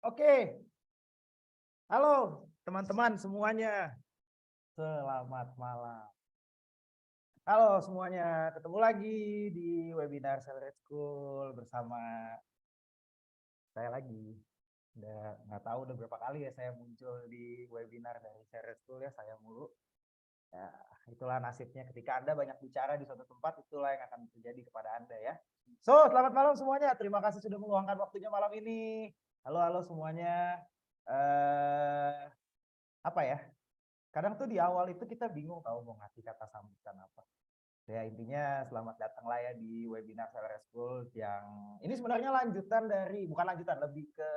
Oke, halo teman-teman semuanya. Selamat malam. Halo semuanya, ketemu lagi di webinar Accelerate School bersama saya lagi. Udah nggak tahu udah berapa kali ya saya muncul di webinar dari Accelerate School ya, saya mulu. Ya, itulah nasibnya ketika Anda banyak bicara di suatu tempat, itulah yang akan terjadi kepada Anda ya. So, selamat malam semuanya. Terima kasih sudah meluangkan waktunya malam ini. Halo semuanya. Apa ya? Kadang tuh di awal itu kita bingung tahu mau ngasih kata sambutan apa. Ya intinya selamat datang lah ya di webinar Accelerate School yang ini sebenarnya lanjutan dari, bukan lanjutan, lebih ke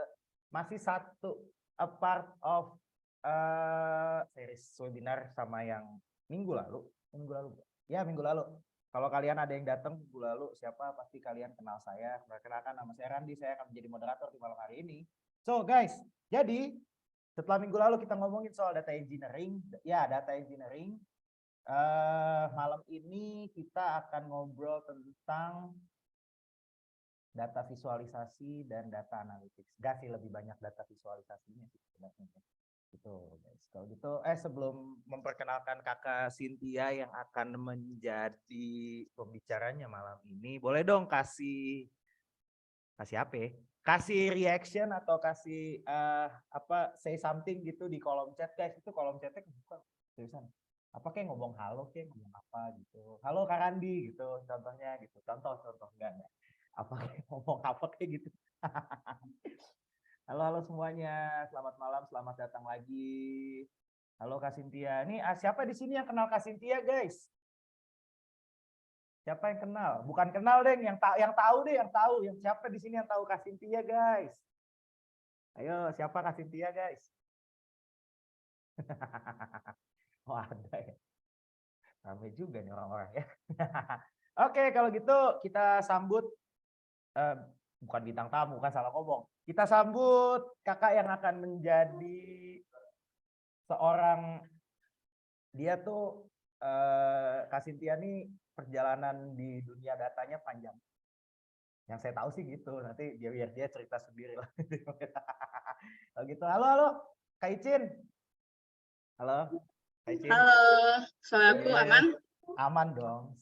masih satu a part of series webinar sama yang minggu lalu. Ya minggu lalu. Kalau kalian ada yang datang minggu lalu, siapa pasti kalian kenal saya. Perkenalkan, nama saya Randi, saya akan menjadi moderator di malam hari ini. So guys, jadi setelah minggu lalu kita ngomongin soal data engineering, ya data engineering. Malam ini kita akan ngobrol tentang data visualisasi dan data analytics. Gak sih, lebih banyak data visualisasinya sih sebenarnya. Gitu guys. Kalau gitu, sebelum memperkenalkan kakak Cynthia yang akan menjadi pembicaranya malam ini, boleh dong kasih apa ya? Kasih reaction atau kasih say something gitu di kolom chat guys. Itu kolom chatnya kebuka tulisan apa kayak ngomong halo kayak ngomong apa gitu, halo Kak Randi gitu contohnya gitu, contoh enggak apa kayak ngomong apa kayak gitu. Halo semuanya, selamat malam, selamat datang lagi. Halo Kak Cynthia. Ini siapa di sini yang kenal Kak Cynthia guys? Siapa yang kenal? Bukan kenal deh, yang tahu deh, yang tahu. Yang siapa di sini yang tahu Kak Cynthia, guys? Ayo, siapa Kak Cynthia, guys? Oh, ada ya. Ramai juga nih orang-orang ya. Oke, kalau gitu kita sambut bukan bintang tamu, kan salah ngomong. Kita sambut kakak yang akan menjadi seorang, dia tuh Kak Cynthia nih perjalanan di dunia datanya panjang. Yang saya tahu sih gitu, nanti biar dia cerita sendiri lah. Kalau gitu, halo Kak Icin. Halo Kak Icin. Halo, suaraku aman? Aman dong,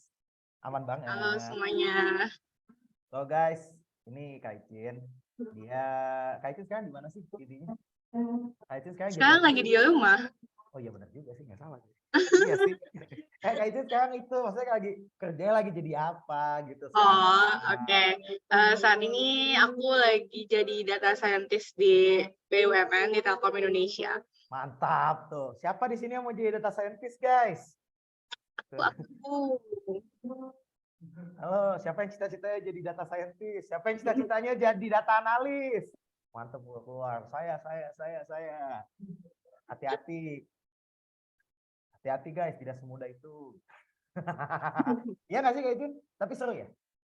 aman banget. Halo semuanya. So guys, ini Kak Icin. Kak Icin sekarang di mana sih intinya? Kak Icin Sekarang lagi di rumah. Oh iya benar juga sih, nggak salah. Iya sih. Kak Icin sekarang itu, maksudnya lagi kerja lagi jadi apa gitu. Oh, oke. Saat ini aku lagi jadi data scientist di BUMN di Telkom Indonesia. Mantap tuh. Siapa di sini yang mau jadi data scientist, guys? Aku. Halo, siapa yang cita-citanya jadi data scientist? Siapa yang cita-citanya jadi data analis? Mantap keluar. Saya. Hati-hati. Hati-hati guys, tidak semudah itu. Iya nggak sih Kak Icin? Tapi seru ya?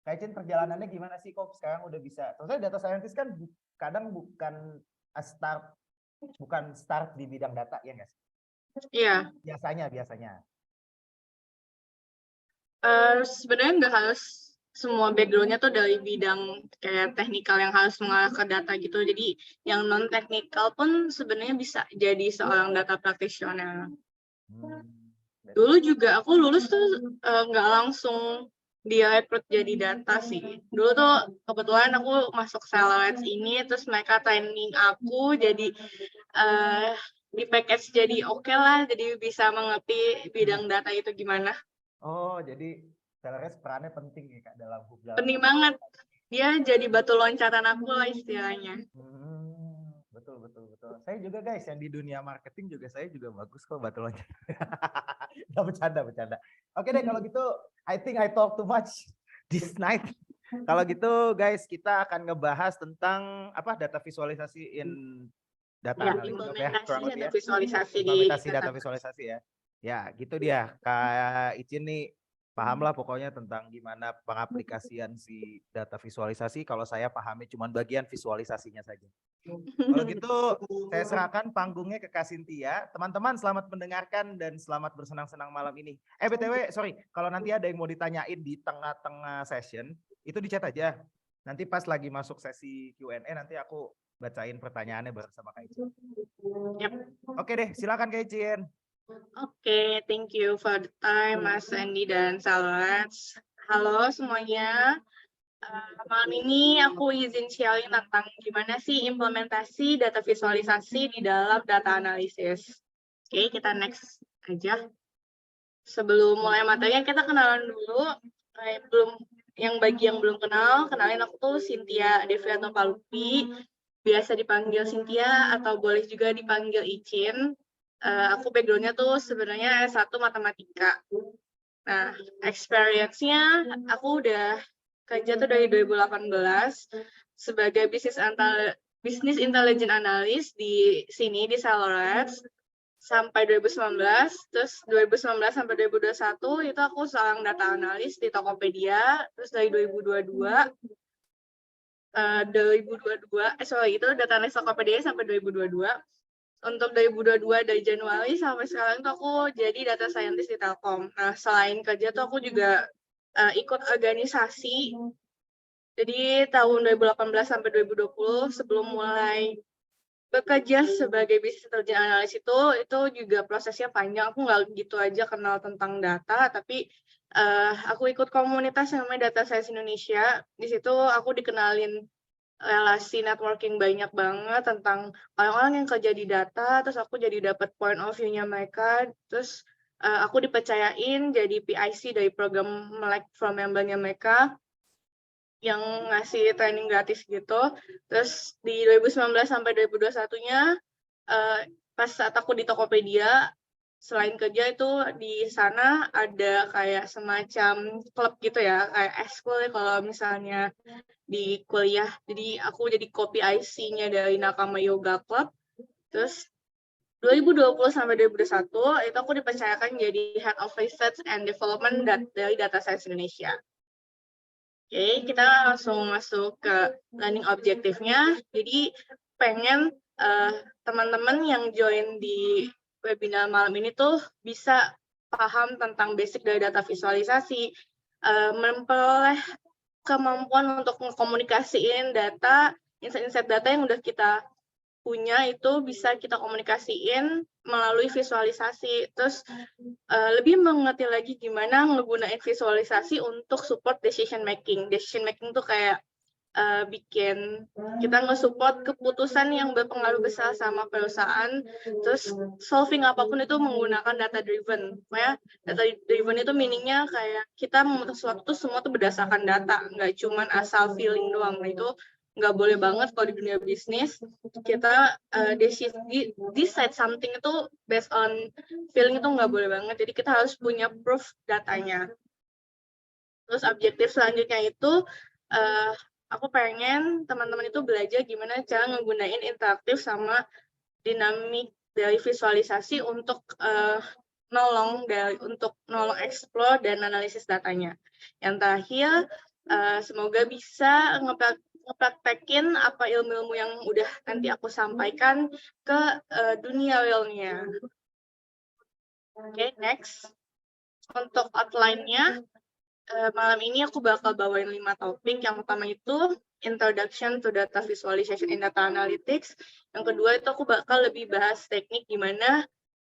Kak Icin perjalanannya gimana sih kok sekarang udah bisa? Soalnya data scientist kan kadang bukan start di bidang data, ya nggak sih? Iya. Biasanya. Sebenarnya nggak harus semua background-nya tuh dari bidang kayak teknikal yang harus mengarah ke data gitu. Jadi yang non teknikal pun sebenarnya bisa jadi seorang data practitioner. Dulu juga aku lulus tuh nggak langsung direkrut jadi data sih. Dulu tuh kebetulan aku masuk Accelerate ini, terus mereka training aku jadi di package jadi oke lah, jadi bisa mengerti bidang data itu gimana. Oh, jadi Celeres perannya penting ya Kak dalam Penting banget. Dia jadi batu loncatan aku lah istilahnya. Betul. Saya juga guys yang di dunia marketing juga saya juga bagus kok batu loncatan. Nggak bercanda. Oke deh kalau gitu, I think I talk too much this night. Kalau gitu guys, kita akan ngebahas tentang apa data visualisasi in data analytics ya, kurang lebih ya. Implementasi data visualisasi ya. Ya, gitu dia. Kak Icin nih pahamlah pokoknya tentang gimana pengaplikasian si data visualisasi. Kalau saya pahami cuma bagian visualisasinya saja. Kalau gitu saya serahkan panggungnya ke Kak Cynthia. Teman-teman selamat mendengarkan dan selamat bersenang-senang malam ini. BTW, sorry, kalau nanti ada yang mau ditanyain di tengah-tengah session, itu di chat aja. Nanti pas lagi masuk sesi Q&A nanti aku bacain pertanyaannya bareng sama Kak Icin. Yep. Oke deh, silakan Kak Icin. Oke, thank you for the time, Mas Andi dan Salwats. Halo semuanya. Malam ini aku izin sharing tentang gimana sih implementasi data visualisasi di dalam data analisis. Oke, kita next aja. Sebelum mulai materinya, kita kenalan dulu. Bagi yang belum kenal, kenalin aku tuh Cynthia Devianto Palupi. Biasa dipanggil Cynthia atau boleh juga dipanggil Icin. Aku background-nya tuh sebenarnya S1 matematika. Nah, experience-nya aku udah kerja tuh dari 2018 sebagai business intelligence analyst di sini di Salorats sampai 2019, terus 2019 sampai 2021 itu aku seorang data analis di Tokopedia, terus dari 2022 itu data analis Tokopedia sampai 2022. Untuk 2022 dari Januari sampai sekarang tuh aku jadi data scientist di Telkom. Nah, selain kerja tuh aku juga ikut organisasi. Jadi tahun 2018 sampai 2020 sebelum mulai bekerja sebagai business intelligence analyst itu juga prosesnya panjang. Aku nggak gitu aja kenal tentang data, tapi aku ikut komunitas yang namanya Data Science Indonesia. Di situ aku dikenalin relasi networking banyak banget tentang orang-orang yang kerja di data, terus aku jadi dapat point of view-nya mereka, terus aku dipercayain jadi PIC dari program Melek from member-nya mereka yang ngasih training gratis gitu. Terus di 2019 sampai 2021-nya pas saat aku di Tokopedia, selain kerja itu di sana ada kayak semacam klub gitu ya, kayak eskul kalau misalnya di kuliah. Jadi aku jadi copy IC-nya dari Nakama Yoga Club. Terus 2020 sampai 2021 itu aku dipercayakan jadi Head of Research and Development dari Data Science Indonesia. Oke, kita langsung masuk ke learning objektifnya. Jadi pengen teman-teman yang join di webinar malam ini tuh bisa paham tentang basic dari data visualisasi, memperoleh kemampuan untuk mengkomunikasiin data, insight-insight data yang udah kita punya itu bisa kita komunikasiin melalui visualisasi. Terus lebih mengerti lagi gimana ngegunain visualisasi untuk support decision making. Decision making tuh kayak bikin kita nge-support keputusan yang berpengaruh besar sama perusahaan, terus solving apapun itu menggunakan data driven. Pokoknya data driven itu meaningnya kayak kita memutus sesuatu semua tuh berdasarkan data, nggak cuman asal feeling doang. Nah itu nggak boleh banget kalau di dunia bisnis kita decide something itu based on feeling itu nggak boleh banget. Jadi kita harus punya proof datanya. Terus objektif selanjutnya itu aku pengen teman-teman itu belajar gimana cara ngegunain interaktif sama dinamik dari visualisasi untuk nolong explore dan analisis datanya. Yang terakhir, semoga bisa ngepraktekin apa ilmu-ilmu yang udah nanti aku sampaikan ke dunia realnya. Oke, next. Untuk outline-nya, malam ini aku bakal bawain 5 topik. Yang pertama itu Introduction to Data Visualization in Data Analytics. Yang kedua itu aku bakal lebih bahas teknik gimana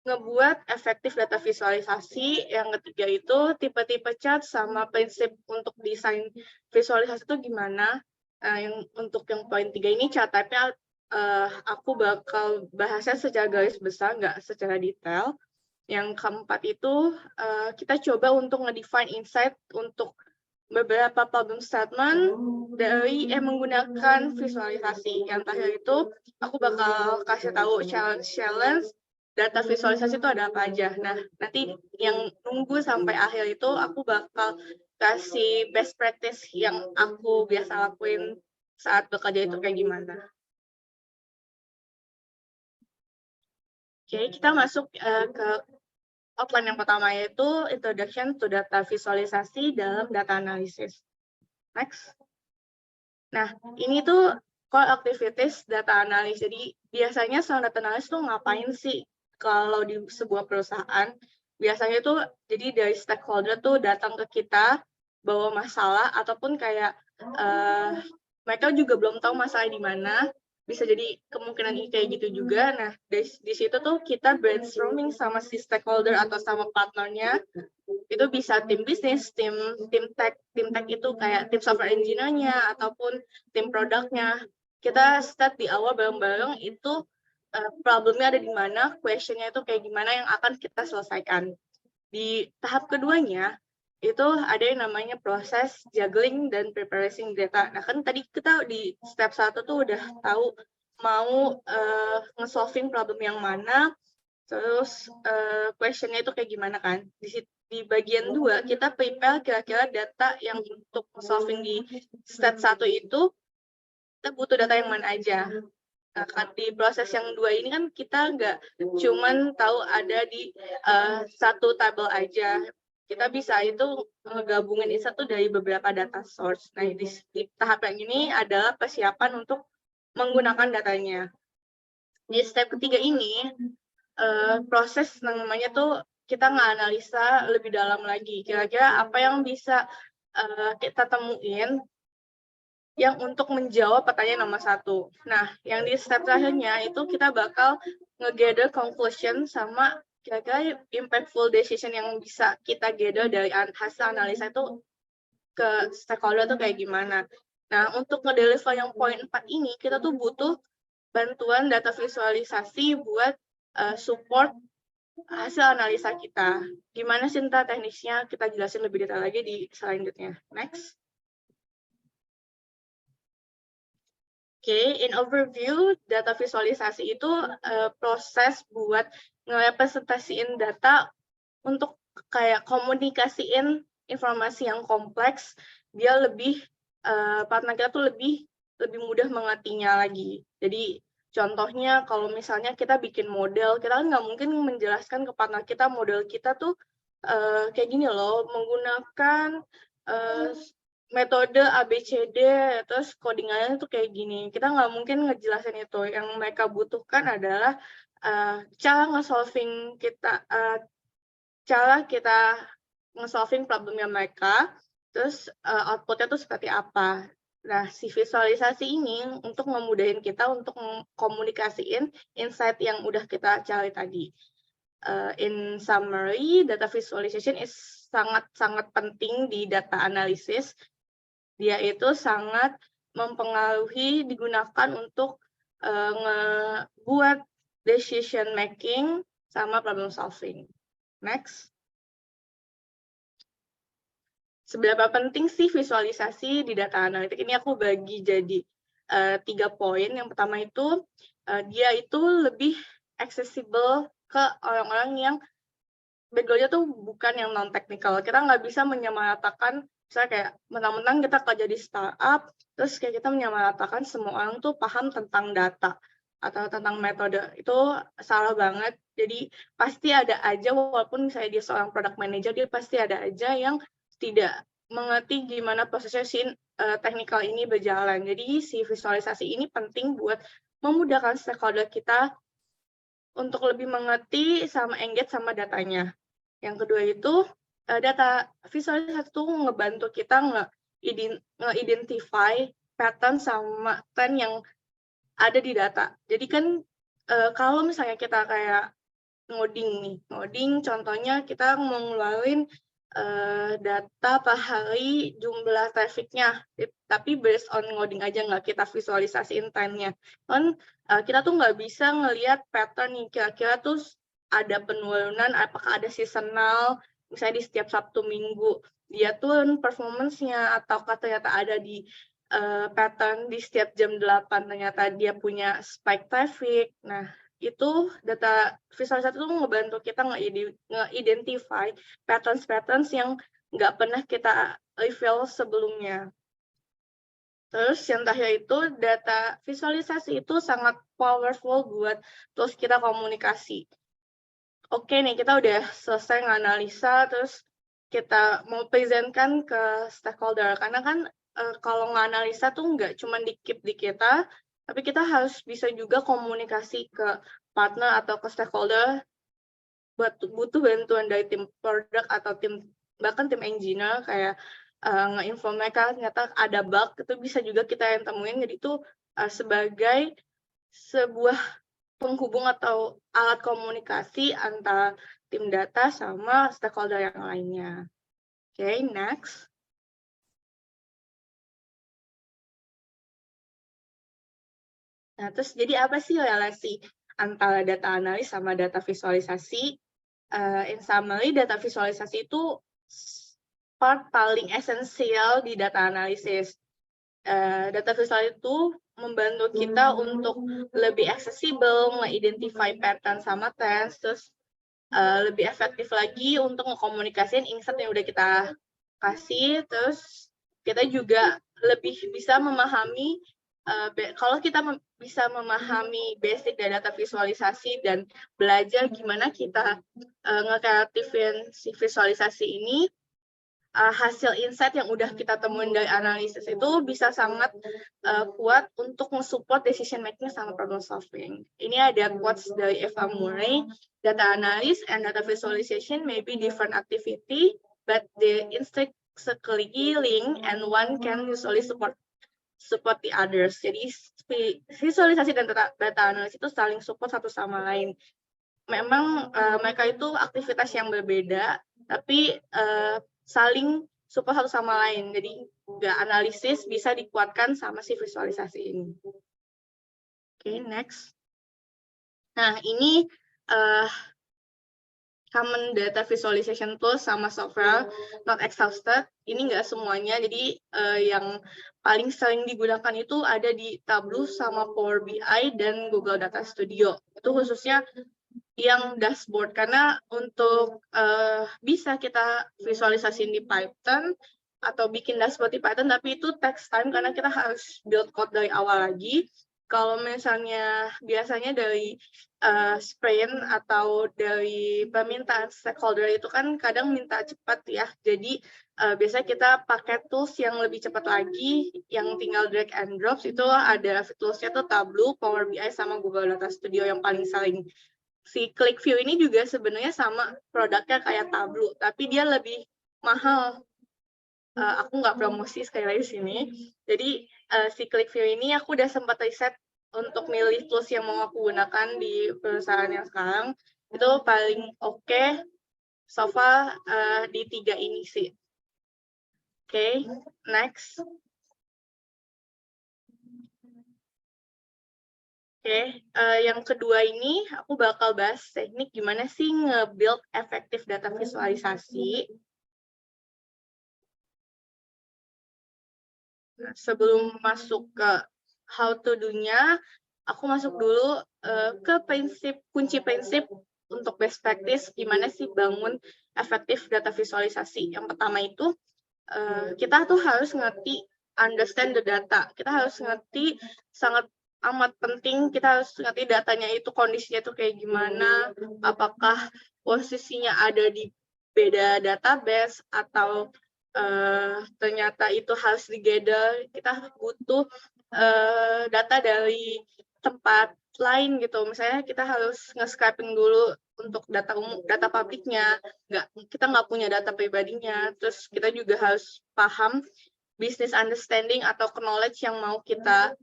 ngebuat efektif data visualisasi. Yang ketiga itu tipe-tipe chart sama prinsip untuk desain visualisasi itu gimana. Untuk yang poin 3 ini chart type-nya aku bakal bahasnya secara garis besar, nggak secara detail. Yang keempat itu kita coba untuk ngedefine insight untuk beberapa problem statement dari menggunakan visualisasi. Yang terakhir itu aku bakal kasih tahu challenge data visualisasi itu ada apa aja. Nah, nanti yang nunggu sampai akhir itu aku bakal kasih best practice yang aku biasa lakuin saat bekerja itu kayak gimana. Oke, kita masuk ke outline yang pertama yaitu Introduction to Data Visualisasi dalam Data Analysis. Next. Nah, ini tuh core activities data analysis. Jadi, biasanya seorang data analyst tuh ngapain sih kalau di sebuah perusahaan? Biasanya tuh, jadi dari stakeholder tuh datang ke kita, bawa masalah, ataupun kayak mereka juga belum tahu masalah di mana. bisa jadi kemungkinan kayak gitu juga. Nah, di situ tuh kita brainstorming sama si stakeholder atau sama partnernya. Itu bisa tim bisnis, tim tech itu kayak tim software engineer-nya ataupun tim produknya. Kita start di awal bareng-bareng itu problemnya ada di mana, question-nya itu kayak gimana yang akan kita selesaikan. Di tahap keduanya itu ada yang namanya proses juggling dan preparing data. Nah kan tadi kita di step 1 tuh udah tahu mau nge-solving problem yang mana, terus question-nya itu kayak gimana kan. Di bagian 2 kita prepare kira-kira data yang untuk solving di step 1 itu kita butuh data yang mana aja. Nah, kan di proses yang 2 ini kan kita nggak cuman tahu ada di satu tabel aja. Kita bisa itu ngegabungin itu satu dari beberapa data source. Nah, di tahap yang ini adalah persiapan untuk menggunakan datanya. Di step ketiga ini, proses namanya tuh kita nganalisa lebih dalam lagi. Kira-kira apa yang bisa kita temuin yang untuk menjawab pertanyaan nomor 1. Nah, yang di step terakhirnya itu kita bakal nge-gather conclusion sama kira-kira impactful decision yang bisa kita gather dari hasil analisa itu ke stakeholder tuh kayak gimana. Nah, untuk nge-deliver yang poin 4 ini, kita tuh butuh bantuan data visualisasi buat support hasil analisa kita. Gimana sih teknisnya? Kita jelasin lebih detail lagi di selanjutnya. Next. Oke, in overview, data visualisasi itu proses buat ngerepresentasiin data untuk kayak komunikasiin informasi yang kompleks, dia lebih partner kita tuh lebih mudah mengertinya lagi. Jadi contohnya kalau misalnya kita bikin model, kita kan nggak mungkin menjelaskan ke partner kita model kita tuh kayak gini loh, menggunakan metode ABCD, terus codingannya tuh kayak gini. Kita nggak mungkin ngejelasin itu. Yang mereka butuhkan adalah cara nge-solving kita, cara kita nge-solving problemnya mereka, terus output-nya tuh seperti apa. Nah, si visualisasi ini untuk memudahin kita untuk komunikasiin insight yang udah kita cari tadi. In summary, data visualization is sangat-sangat penting di data analysis. Dia itu sangat mempengaruhi digunakan untuk ngebuat decision making sama problem solving. Next. Seberapa penting sih visualisasi di data analitik? Ini aku bagi jadi 3 poin. Yang pertama itu dia itu lebih accessible ke orang-orang yang background-nya tuh bukan yang non-technical. Kita nggak bisa menyamaratakan, misalnya kayak mentang-mentang kita kerja di startup, terus kayak kita menyamaratakan semua orang tuh paham tentang data atau tentang metode. Itu salah banget. Jadi pasti ada aja, walaupun misalnya dia seorang product manager, dia pasti ada aja yang tidak mengerti gimana prosesnya si technical ini berjalan. Jadi si visualisasi ini penting buat memudahkan stakeholder kita untuk lebih mengerti sama engage sama datanya. Yang kedua itu data visualisasi itu ngebantu kita nge-identify pattern sama trend yang ada di data. Jadi kan kalau misalnya kita kayak ngoding contohnya kita mau ngeluarin data per hari jumlah traffic-nya, tapi based on ngoding aja, nggak kita visualisasiin trend-nya. Kan kita tuh nggak bisa ngelihat pattern nih, kira-kira tuh ada penurunan, apakah ada seasonal, misalnya di setiap Sabtu Minggu, dia turun performance-nya, ataukah ternyata ada di pattern di setiap jam 8, ternyata dia punya spike traffic. Nah, itu data visualisasi itu ngebantu kita nge-identify patterns yang nggak pernah kita reveal sebelumnya. Terus yang terakhir itu data visualisasi itu sangat powerful buat terus kita komunikasi. Oke nih, kita udah selesai nganalisa, terus kita mau presentkan ke stakeholder. Karena kan kalau nganalisa tuh nggak cuma di-keep di kita, tapi kita harus bisa juga komunikasi ke partner atau ke stakeholder, butuh bantuan dari tim product atau bahkan tim engineer, kayak nge-inform mereka ternyata ada bug, itu bisa juga kita yang temuin. Jadi itu sebagai sebuah penghubung atau alat komunikasi antara tim data sama stakeholder yang lainnya. Oke, next. Nah, terus jadi apa sih relasi antara data analis sama data visualisasi? In summary, data visualisasi itu part paling esensial di data analisis. Data visual itu membantu kita untuk lebih aksesibel, nge-identify pattern sama trends, terus lebih efektif lagi untuk ngekomunikasiin insight yang udah kita kasih, terus kita juga lebih bisa memahami, kalau kita bisa memahami basic dari data visualisasi dan belajar gimana kita nge-kreatifin si visualisasi ini, hasil insight yang udah kita temuin dari analisis itu bisa sangat kuat untuk mensupport decision making sama problem solving. Ini ada quotes dari Eva Murray, data analysis and data visualization may be different activity, but they intrinsically linked and one can usually support the others. Jadi visualisasi dan data analysis itu saling support satu sama lain. Memang mereka itu aktivitas yang berbeda, tapi saling support satu sama lain. Jadi analisis bisa dikuatkan sama si visualisasi ini. Oke, next. Nah, ini common data visualization tools sama software, not exhausted. Ini nggak semuanya, jadi yang paling sering digunakan itu ada di Tableau sama Power BI dan Google Data Studio. Itu khususnya yang dashboard, karena untuk bisa kita visualisasiin di Python atau bikin dashboard di Python, tapi itu takes time karena kita harus build code dari awal lagi. Kalau misalnya biasanya dari sprint atau dari permintaan stakeholder itu kan kadang minta cepat ya, jadi biasanya kita pakai tools yang lebih cepat lagi, yang tinggal drag and drop. Itu ada toolsnya tuh Tableau, Power BI, sama Google Data Studio yang paling sering. Si ClickView ini juga sebenarnya sama produknya kayak Tableau, tapi dia lebih mahal. Aku nggak promosi sekali lagi sini. Jadi si ClickView ini aku udah sempat riset untuk milih tools yang mau aku gunakan di perusahaan yang sekarang. Itu paling oke so far di 3 ini sih. Oke, next. Oke, yang kedua ini aku bakal bahas teknik gimana sih nge-build efektif data visualisasi. Nah, sebelum masuk ke how to do-nya, aku masuk dulu ke kunci prinsip untuk best practice gimana sih bangun efektif data visualisasi. Yang pertama itu kita tuh harus ngerti understand the data. Kita harus ngerti, sangat amat penting, kita harus ngerti datanya itu kondisinya itu kayak gimana, apakah posisinya ada di beda database atau ternyata itu harus di-gather. Kita butuh data dari tempat lain gitu. Misalnya kita harus nge-scraping dulu untuk data umum, data publiknya, kita nggak punya data pribadinya. Terus kita juga harus paham business understanding atau knowledge yang mau kita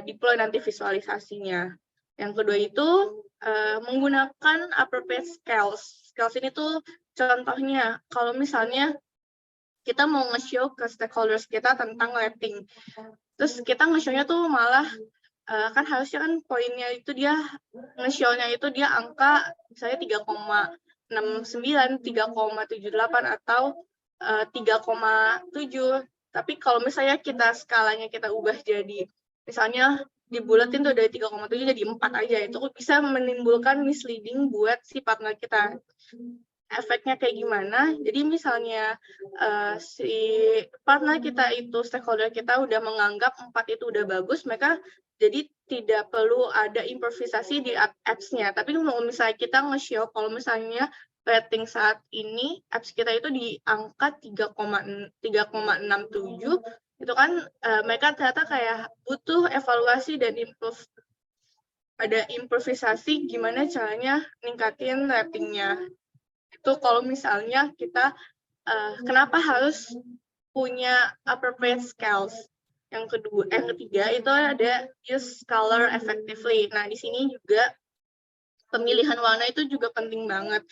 deploy nanti visualisasinya. Yang kedua itu menggunakan appropriate scales. Scales ini tuh contohnya kalau misalnya kita mau nge-show ke stakeholders kita tentang rating. Terus kita nge-show-nya tuh malah kan harusnya kan poinnya itu dia nge-show-nya itu dia angka misalnya 3,69, 3,78 atau 3,7. Tapi kalau misalnya kita skalanya kita ubah jadi misalnya dibulatin tuh dari 3,7 jadi 4 aja, itu bisa menimbulkan misleading buat si partner kita. Efeknya kayak gimana? Jadi misalnya si partner kita itu, stakeholder kita udah menganggap 4 itu udah bagus, mereka jadi tidak perlu ada improvisasi di apps-nya. Tapi kalau misalnya kita nge-show, kalau misalnya rating saat ini apps kita itu di angka 3,67, itu kan mereka ternyata kayak butuh evaluasi dan ada improvisasi gimana caranya ningkatin ratingnya. Itu kalau misalnya kita kenapa harus punya appropriate scales. Yang ketiga itu ada use color effectively. Nah, di sini juga pemilihan warna itu juga penting banget.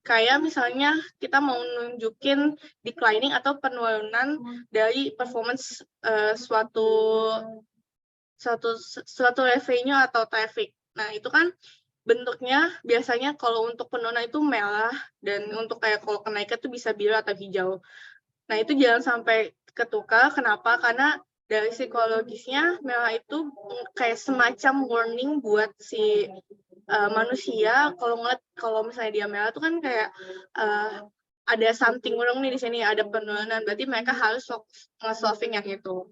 Kayak misalnya kita mau nunjukin declining atau penurunan dari performance suatu revenue atau traffic. Nah, itu kan bentuknya biasanya kalau untuk penurunan itu merah, dan untuk kayak kalau kenaikan itu bisa biru atau hijau. Nah, itu jangan sampai ketukar. Kenapa? Karena dari psikologisnya merah itu kayak semacam warning buat si manusia. Kalau misalnya dia merah itu kan kayak ada something wrong nih di sini, ada penurunan, berarti mereka harus nge-solving yang itu.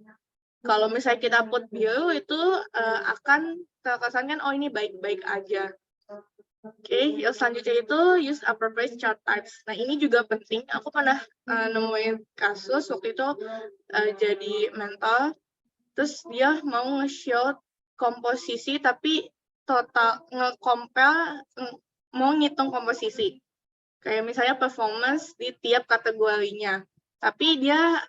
Kalau misalnya kita put biru itu akan terkesankan oh ini baik-baik aja. Oke, yang selanjutnya itu use appropriate chart types. Nah, ini juga penting. Aku pernah nemuin kasus waktu itu jadi mentor, terus dia mau nge-show komposisi tapi total nge-compare, mau ngitung komposisi. Kayak misalnya performance di tiap kategorinya. Tapi dia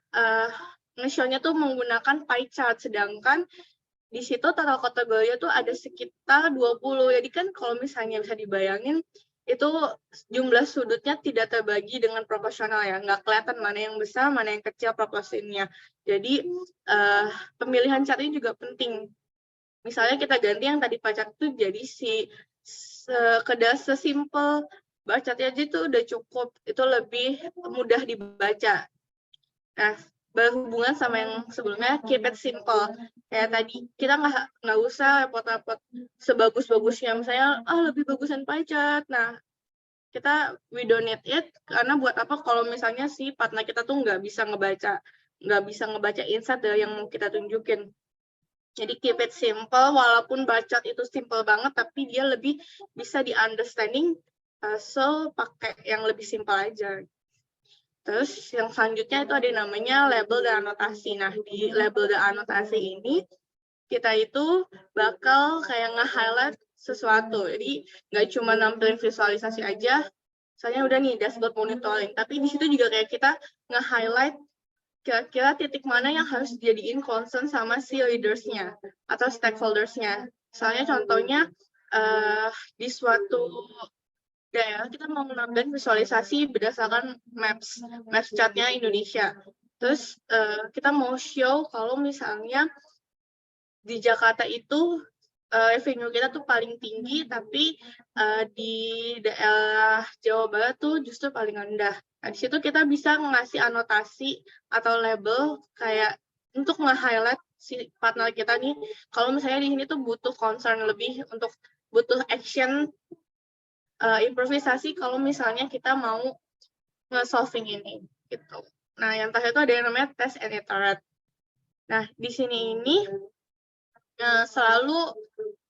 nge-show-nya tuh menggunakan pie chart, sedangkan di situ total kategorinya tuh ada sekitar 20. Jadi kan kalau misalnya bisa dibayangin, itu jumlah sudutnya tidak terbagi dengan proporsional ya. Nggak kelihatan mana yang besar, mana yang kecil proporsinya. Jadi pemilihan chart ini juga penting. Misalnya kita ganti yang tadi pajak itu jadi sekedar sesimpel bar chartnya aja itu udah cukup. Itu lebih mudah dibaca. Nah, berhubungan sama yang sebelumnya, keep it simple. Kayak tadi, kita nggak usah repot-repot sebagus-bagusnya. Misalnya, lebih bagusan pie chart. Nah, we don't need it, karena buat apa kalau misalnya si partner kita tuh nggak bisa ngebaca insight dari yang mau kita tunjukin. Jadi keep it simple, walaupun bar chart itu simple banget, tapi dia lebih bisa di-understanding, so pakai yang lebih simple aja. Terus yang selanjutnya itu ada yang namanya label dan anotasi. Nah, di label dan anotasi ini, kita itu bakal kayak nge-highlight sesuatu. Jadi, nggak cuma nampilin visualisasi aja, misalnya udah nih dashboard monitoring, tapi di situ juga kayak kita nge-highlight kira-kira titik mana yang harus dijadiin concern sama si leaders-nya atau stakeholders-nya. Misalnya contohnya, di suatu daerah kita mau menampilkan visualisasi berdasarkan maps chart-nya Indonesia. Terus kita mau show kalau misalnya di Jakarta itu revenue kita tuh paling tinggi, tapi di daerah Jawa Barat tuh justru paling rendah. Nah, di situ kita bisa ngasih anotasi atau label kayak untuk nge-highlight si partner kita nih, kalau misalnya di sini tuh butuh concern lebih, untuk butuh action improvisasi kalau misalnya kita mau nge-solving ini gitu. Nah, yang terakhir itu ada yang namanya test and iterate. Nah, di sini ini selalu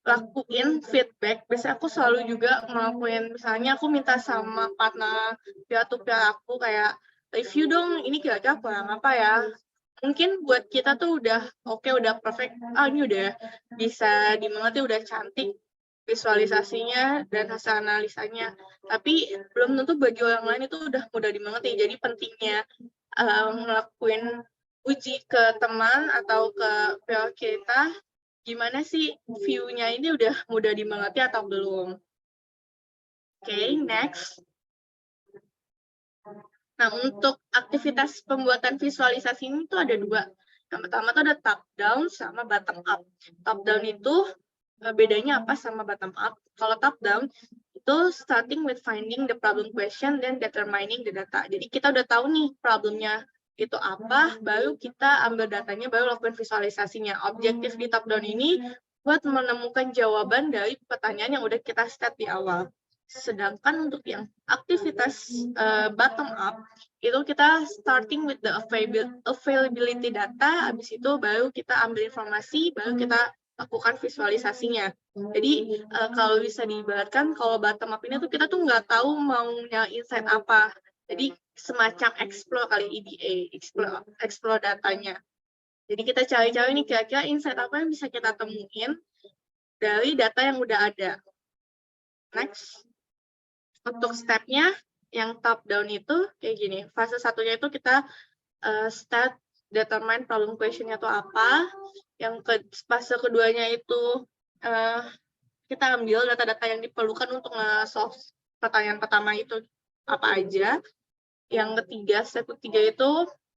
lakuin feedback. Biasanya aku selalu juga ngelakuin, misalnya aku minta sama partner peer-to-peer aku kayak review dong, ini kira-kira kurang apa ya. Mungkin buat kita tuh udah oke, udah perfect. Ini udah bisa dimengerti, udah cantik visualisasinya dan hasil analisanya, tapi belum tentu bagi orang lain itu udah mudah dimengerti. Jadi pentingnya ngelakuin uji ke teman atau ke peer kita, gimana sih view-nya ini udah mudah dimengerti atau belum. Oke, next. Nah, untuk aktivitas pembuatan visualisasi ini tuh ada dua. Yang pertama tuh ada top down sama bottom up. Top down itu bedanya apa sama bottom up? Kalau top down itu starting with finding the problem question then determining the data. Jadi kita udah tahu nih problemnya itu apa, baru kita ambil datanya, baru lakukan visualisasinya. Objektif di top down ini buat menemukan jawaban dari pertanyaan yang udah kita set di awal. Sedangkan untuk yang aktivitas bottom up, itu kita starting with the availability data, habis itu baru kita ambil informasi, baru kita lakukan visualisasinya. Jadi kalau bisa diibaratkan, kalau bottom up ini tuh kita tuh nggak tahu maunya insight apa. Jadi semacam explore kali EDA, explore datanya. Jadi kita cari-cari nih kira-kira insight apa yang bisa kita temuin dari data yang udah ada. Next. Untuk step-nya yang top down itu kayak gini. Fase satunya itu kita start determine problem question-nya itu apa. Fase keduanya itu kita ambil data-data yang diperlukan untuk nge-solve pertanyaan pertama itu apa aja. Yang ketiga, step ketiga itu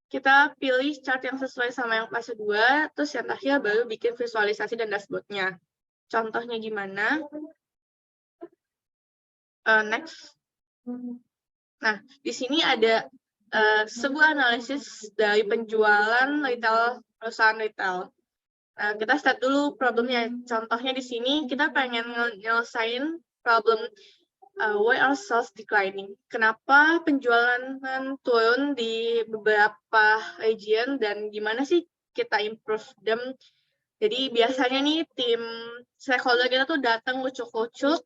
kita pilih chart yang sesuai sama yang fase 2, terus yang terakhir baru bikin visualisasi dan dashboard-nya. Contohnya gimana? Next. Nah, di sini ada sebuah analisis dari penjualan perusahaan retail. Nah, kita start dulu problemnya. Contohnya di sini kita pengen nyelesain problem why are sales declining? Kenapa penjualan turun di beberapa region dan gimana sih kita improve them? Jadi biasanya nih tim stakeholder kita tuh datang ucuk-ucuk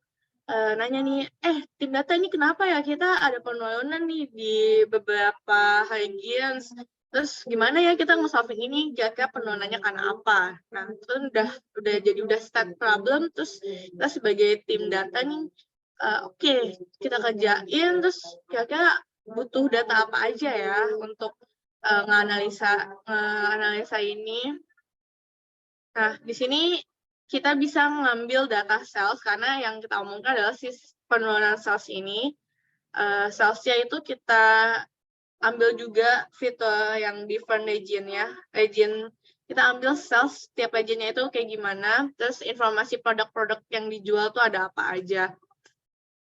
nanya nih, tim data ini kenapa ya kita ada penurunan nih di beberapa regions? Terus gimana ya kita nge-solving ini? Kira-kira penurunannya karena apa? Nah, itu udah start problem. Terus kita sebagai tim data nih, oke, kita kerjain. Terus kira-kira butuh data apa aja ya untuk nganalisa ini. Nah, di sini kita bisa mengambil data sales karena yang kita omongkan adalah penurunan sales ini. Salesnya itu kita ambil juga fitur yang different region ya. Kita ambil sales setiap regionnya itu kayak gimana, terus informasi produk-produk yang dijual tuh ada apa aja.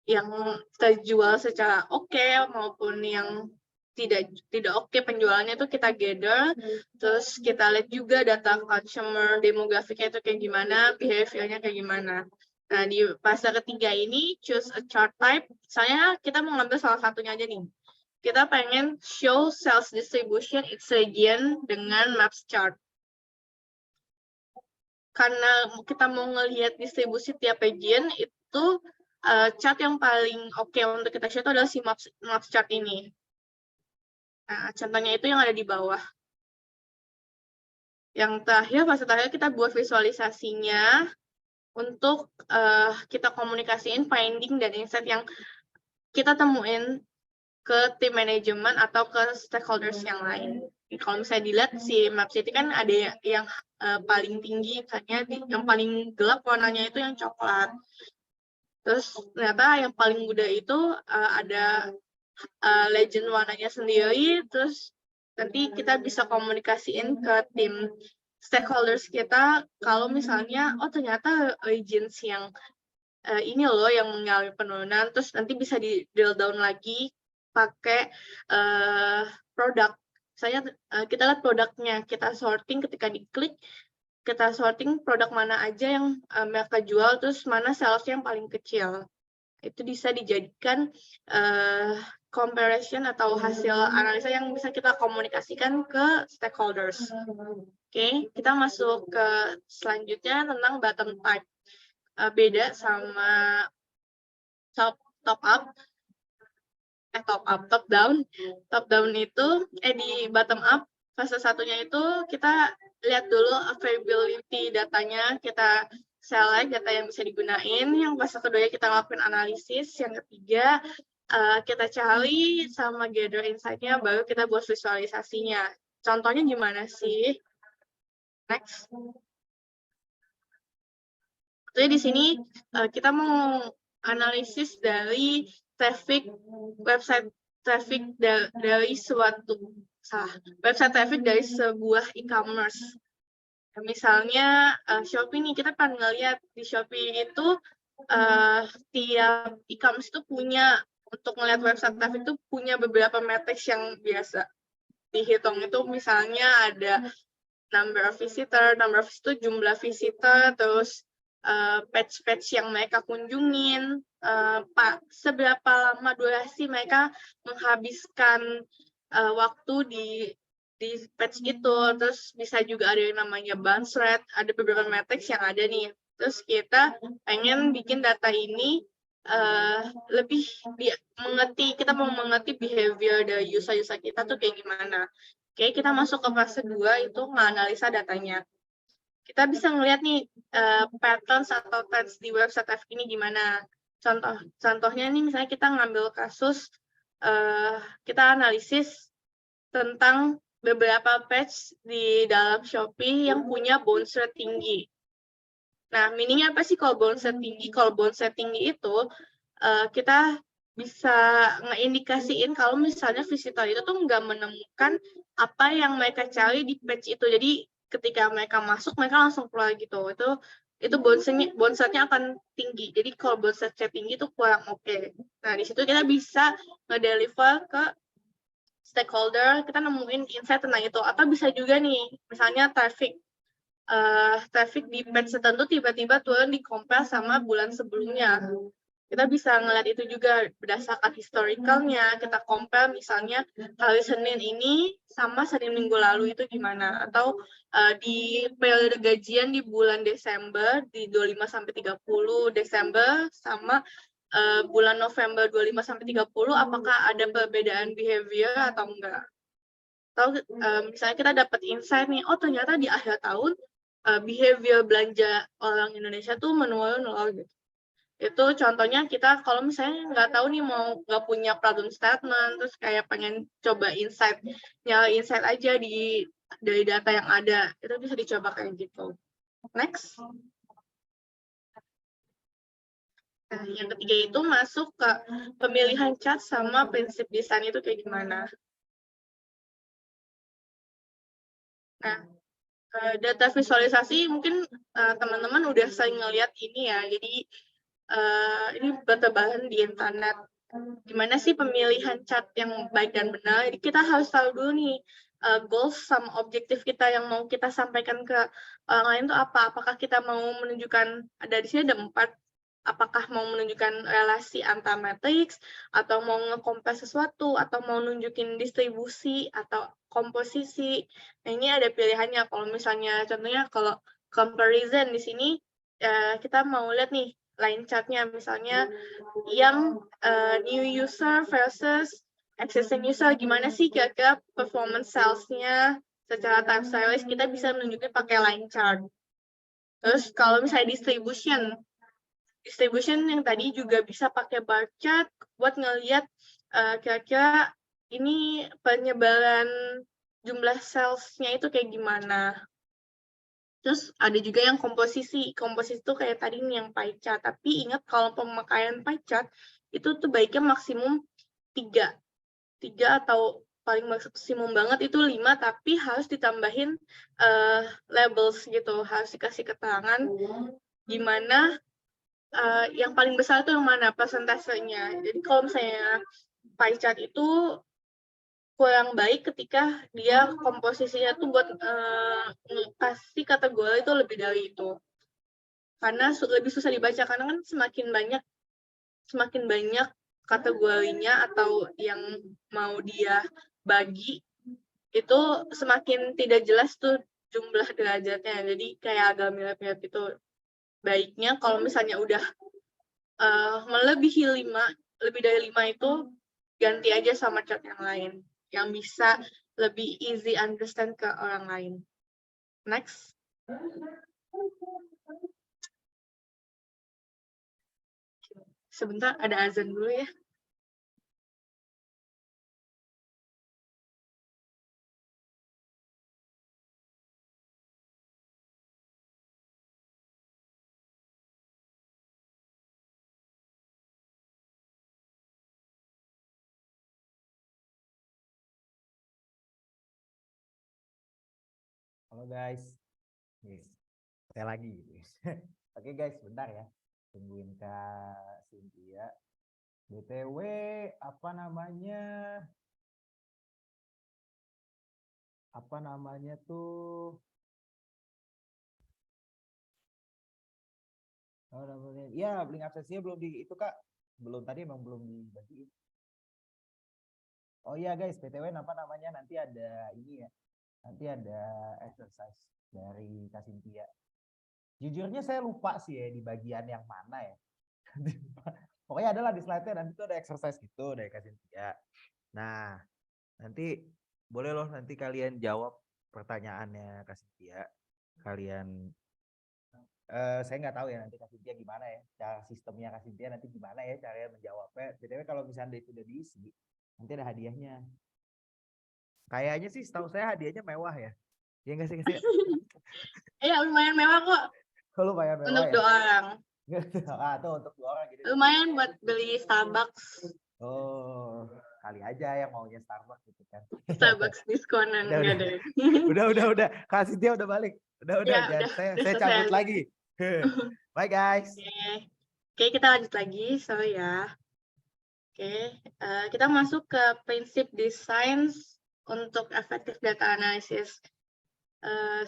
Yang terjual secara oke maupun yang tidak oke penjualannya itu kita gather, terus kita lihat juga data consumer demografiknya itu kayak gimana, behaviornya kayak gimana. Nah, di fase ketiga ini choose a chart type, misalnya kita mau ngambil salah satunya aja nih. Kita pengen show sales distribution each region dengan maps chart. Karena kita mau ngelihat distribusi tiap region, itu chart yang paling oke untuk kita show itu adalah si maps chart ini. Nah, contohnya itu yang ada di bawah. Yang terakhir, fase terakhir kita buat visualisasinya untuk kita komunikasiin finding dan insight yang kita temuin ke tim manajemen atau ke stakeholders yang lain. Kalau misalnya dilihat si Maps itu kan ada yang paling tinggi, katanya yang paling gelap warnanya itu yang coklat. Terus ternyata yang paling muda itu ada legend warnanya sendiri, terus nanti kita bisa komunikasiin ke tim stakeholders kita kalau misalnya ternyata legends yang ini loh yang mengalami penurunan, terus nanti bisa di drill down lagi pakai produk. Misalnya kita lihat produknya, kita sorting ketika diklik, kita sorting produk mana aja yang mereka jual, terus mana salesnya yang paling kecil. Itu bisa dijadikan comparison atau hasil analisa yang bisa kita komunikasikan ke stakeholders. Oke, kita masuk ke selanjutnya tentang bottom type. Beda sama top down. Top down itu di bottom up fase satunya itu kita lihat dulu availability datanya, kita select data yang bisa digunain. Yang fase kedua kita ngelakuin analisis. Yang ketiga kita cari sama gather insight-nya, baru kita buat visualisasinya. Contohnya gimana sih? Next. Jadi di sini kita mau analisis dari website traffic dari website traffic dari sebuah e-commerce. Misalnya Shopee nih, kita kan ngeliat di Shopee itu tiap e-commerce itu punya, untuk ngeliat website traffic itu punya beberapa metrics yang biasa dihitung. Itu misalnya ada number of visitor itu jumlah visitor, terus page-page yang mereka kunjungin, seberapa lama durasi mereka menghabiskan waktu di page itu, terus bisa juga ada yang namanya bounce rate, ada beberapa metrics yang ada nih. Terus kita pengen bikin data ini lebih kita mau mengerti behavior dari user-user kita tuh kayak gimana. Oke, kita masuk ke fase 2 itu menganalisa datanya. Kita bisa ngelihat nih patterns atau trends di website traffic ini gimana. Contohnya nih misalnya kita ngambil kasus kita analisis tentang beberapa page di dalam Shopee yang punya bounce rate tinggi. Nah, meaning-nya apa sih kalau bounce rate tinggi? Kalau bounce rate tinggi itu kita bisa ngeindikasiin kalau misalnya visitor itu tuh nggak menemukan apa yang mereka cari di page itu. Jadi ketika mereka masuk, mereka langsung keluar gitu. Itu bounce rate-nya akan tinggi. Jadi kalau bounce rate tinggi itu kurang oke. Nah, di situ kita bisa nge-deliver ke stakeholder, kita nemuin insight tentang itu. Atau bisa juga nih, misalnya traffic di page tertentu tiba-tiba turun di compare sama bulan sebelumnya. Kita bisa ngeliat itu juga berdasarkan historicalnya, kita compare misalnya hari Senin ini sama Senin minggu lalu itu gimana, atau di periode gajian di bulan Desember di 25 sampai 30 Desember sama bulan November 25 sampai 30 apakah ada perbedaan behavior atau enggak. Atau misalnya kita dapat insight nih, oh ternyata di akhir tahun behavior belanja orang Indonesia tuh menurun loh gitu. Itu contohnya kita kalau misalnya nggak tahu nih mau nggak punya problem statement, terus kayak pengen coba nyala insight aja dari data yang ada, itu bisa dicoba kayak gitu. Next. Nah, yang ketiga itu masuk ke pemilihan chart sama prinsip desain itu kayak gimana. Nah, data visualisasi mungkin teman-teman udah sering ngeliat ini ya, jadi ini bertebaran di internet. Gimana sih pemilihan chart yang baik dan benar? Jadi kita harus tahu dulu nih goals sama objektif kita yang mau kita sampaikan ke orang lain itu apa? Apakah kita mau menunjukkan, ada di sini ada 4, apakah mau menunjukkan relasi antar matrix, atau mau nge-compare sesuatu, atau mau nunjukin distribusi atau komposisi. Nah, ini ada pilihannya. Kalau misalnya contohnya kalau comparison di sini kita mau lihat nih line chart-nya, misalnya yang new user versus existing user, gimana sih kira-kira performance sales-nya secara time series, kita bisa menunjukkan pakai line chart. Terus kalau misalnya distribution yang tadi juga bisa pakai bar chart buat ngelihat kira-kira ini penyebaran jumlah sales-nya itu kayak gimana. Terus ada juga yang komposisi. Komposisi itu kayak tadi nih yang pie chart. Tapi ingat kalau pemakaian pie chart itu tuh baiknya maksimum 3. 3 atau paling maksimum banget itu 5, tapi harus ditambahin labels gitu. Harus dikasih keterangan gimana yang paling besar itu yang mana persentasenya. Jadi kalau misalnya pie chart itu kurang baik ketika dia komposisinya tuh buat kasih kategori itu lebih dari itu. Karena lebih susah dibaca, karena kan semakin banyak kategorinya atau yang mau dia bagi, itu semakin tidak jelas tuh jumlah derajatnya. Jadi kayak agak mirip-mirip itu. Baiknya kalau misalnya udah melebihi 5, lebih dari 5 itu ganti aja sama chart yang lain yang bisa lebih easy understand ke orang lain. Next. Sebentar, ada azan dulu ya. Halo guys, saya lagi. Oke guys, bentar ya, tungguin Kak Cynthia. BTW apa namanya tuh? Oh, namanya, ya link aksesnya belum di itu Kak, belum tadi emang belum dibagiin. Oh iya guys, BTW apa namanya nanti ada ini ya, nanti ada exercise dari Kak Cynthia. Jujurnya saya lupa sih ya di bagian yang mana ya. Pokoknya adalah di slide-nya nanti tuh ada exercise gitu dari Kak Cynthia. Nah, nanti boleh loh nanti kalian jawab pertanyaannya Kak Cynthia. Kalian saya nggak tahu ya nanti Kak Cynthia gimana ya, cara sistemnya Kak Cynthia nanti gimana ya caranya menjawabnya. BTW kalau misalnya itu udah diisi, nanti ada hadiahnya. Kayaknya sih setahu saya hadiahnya mewah ya. Ya nggak sih, nggak sih? Iya, lumayan mewah kok Oh, lumayan mewah untuk ya. 2 orang. Ah, tuh untuk 2 orang gitu. Lumayan buat beli Starbucks. Oh, kali aja yang maunya Starbucks gitu kan. Starbucks diskonan Udah, enggak udah. deh. Udah. Kasih dia udah balik. Udah, Ya, jangan udah saya selesai. cabut lagi. Bye guys. Oke. Oke, kita lanjut lagi. Sorry ya. Oke, kita masuk ke prinsip desain untuk effective data analysis.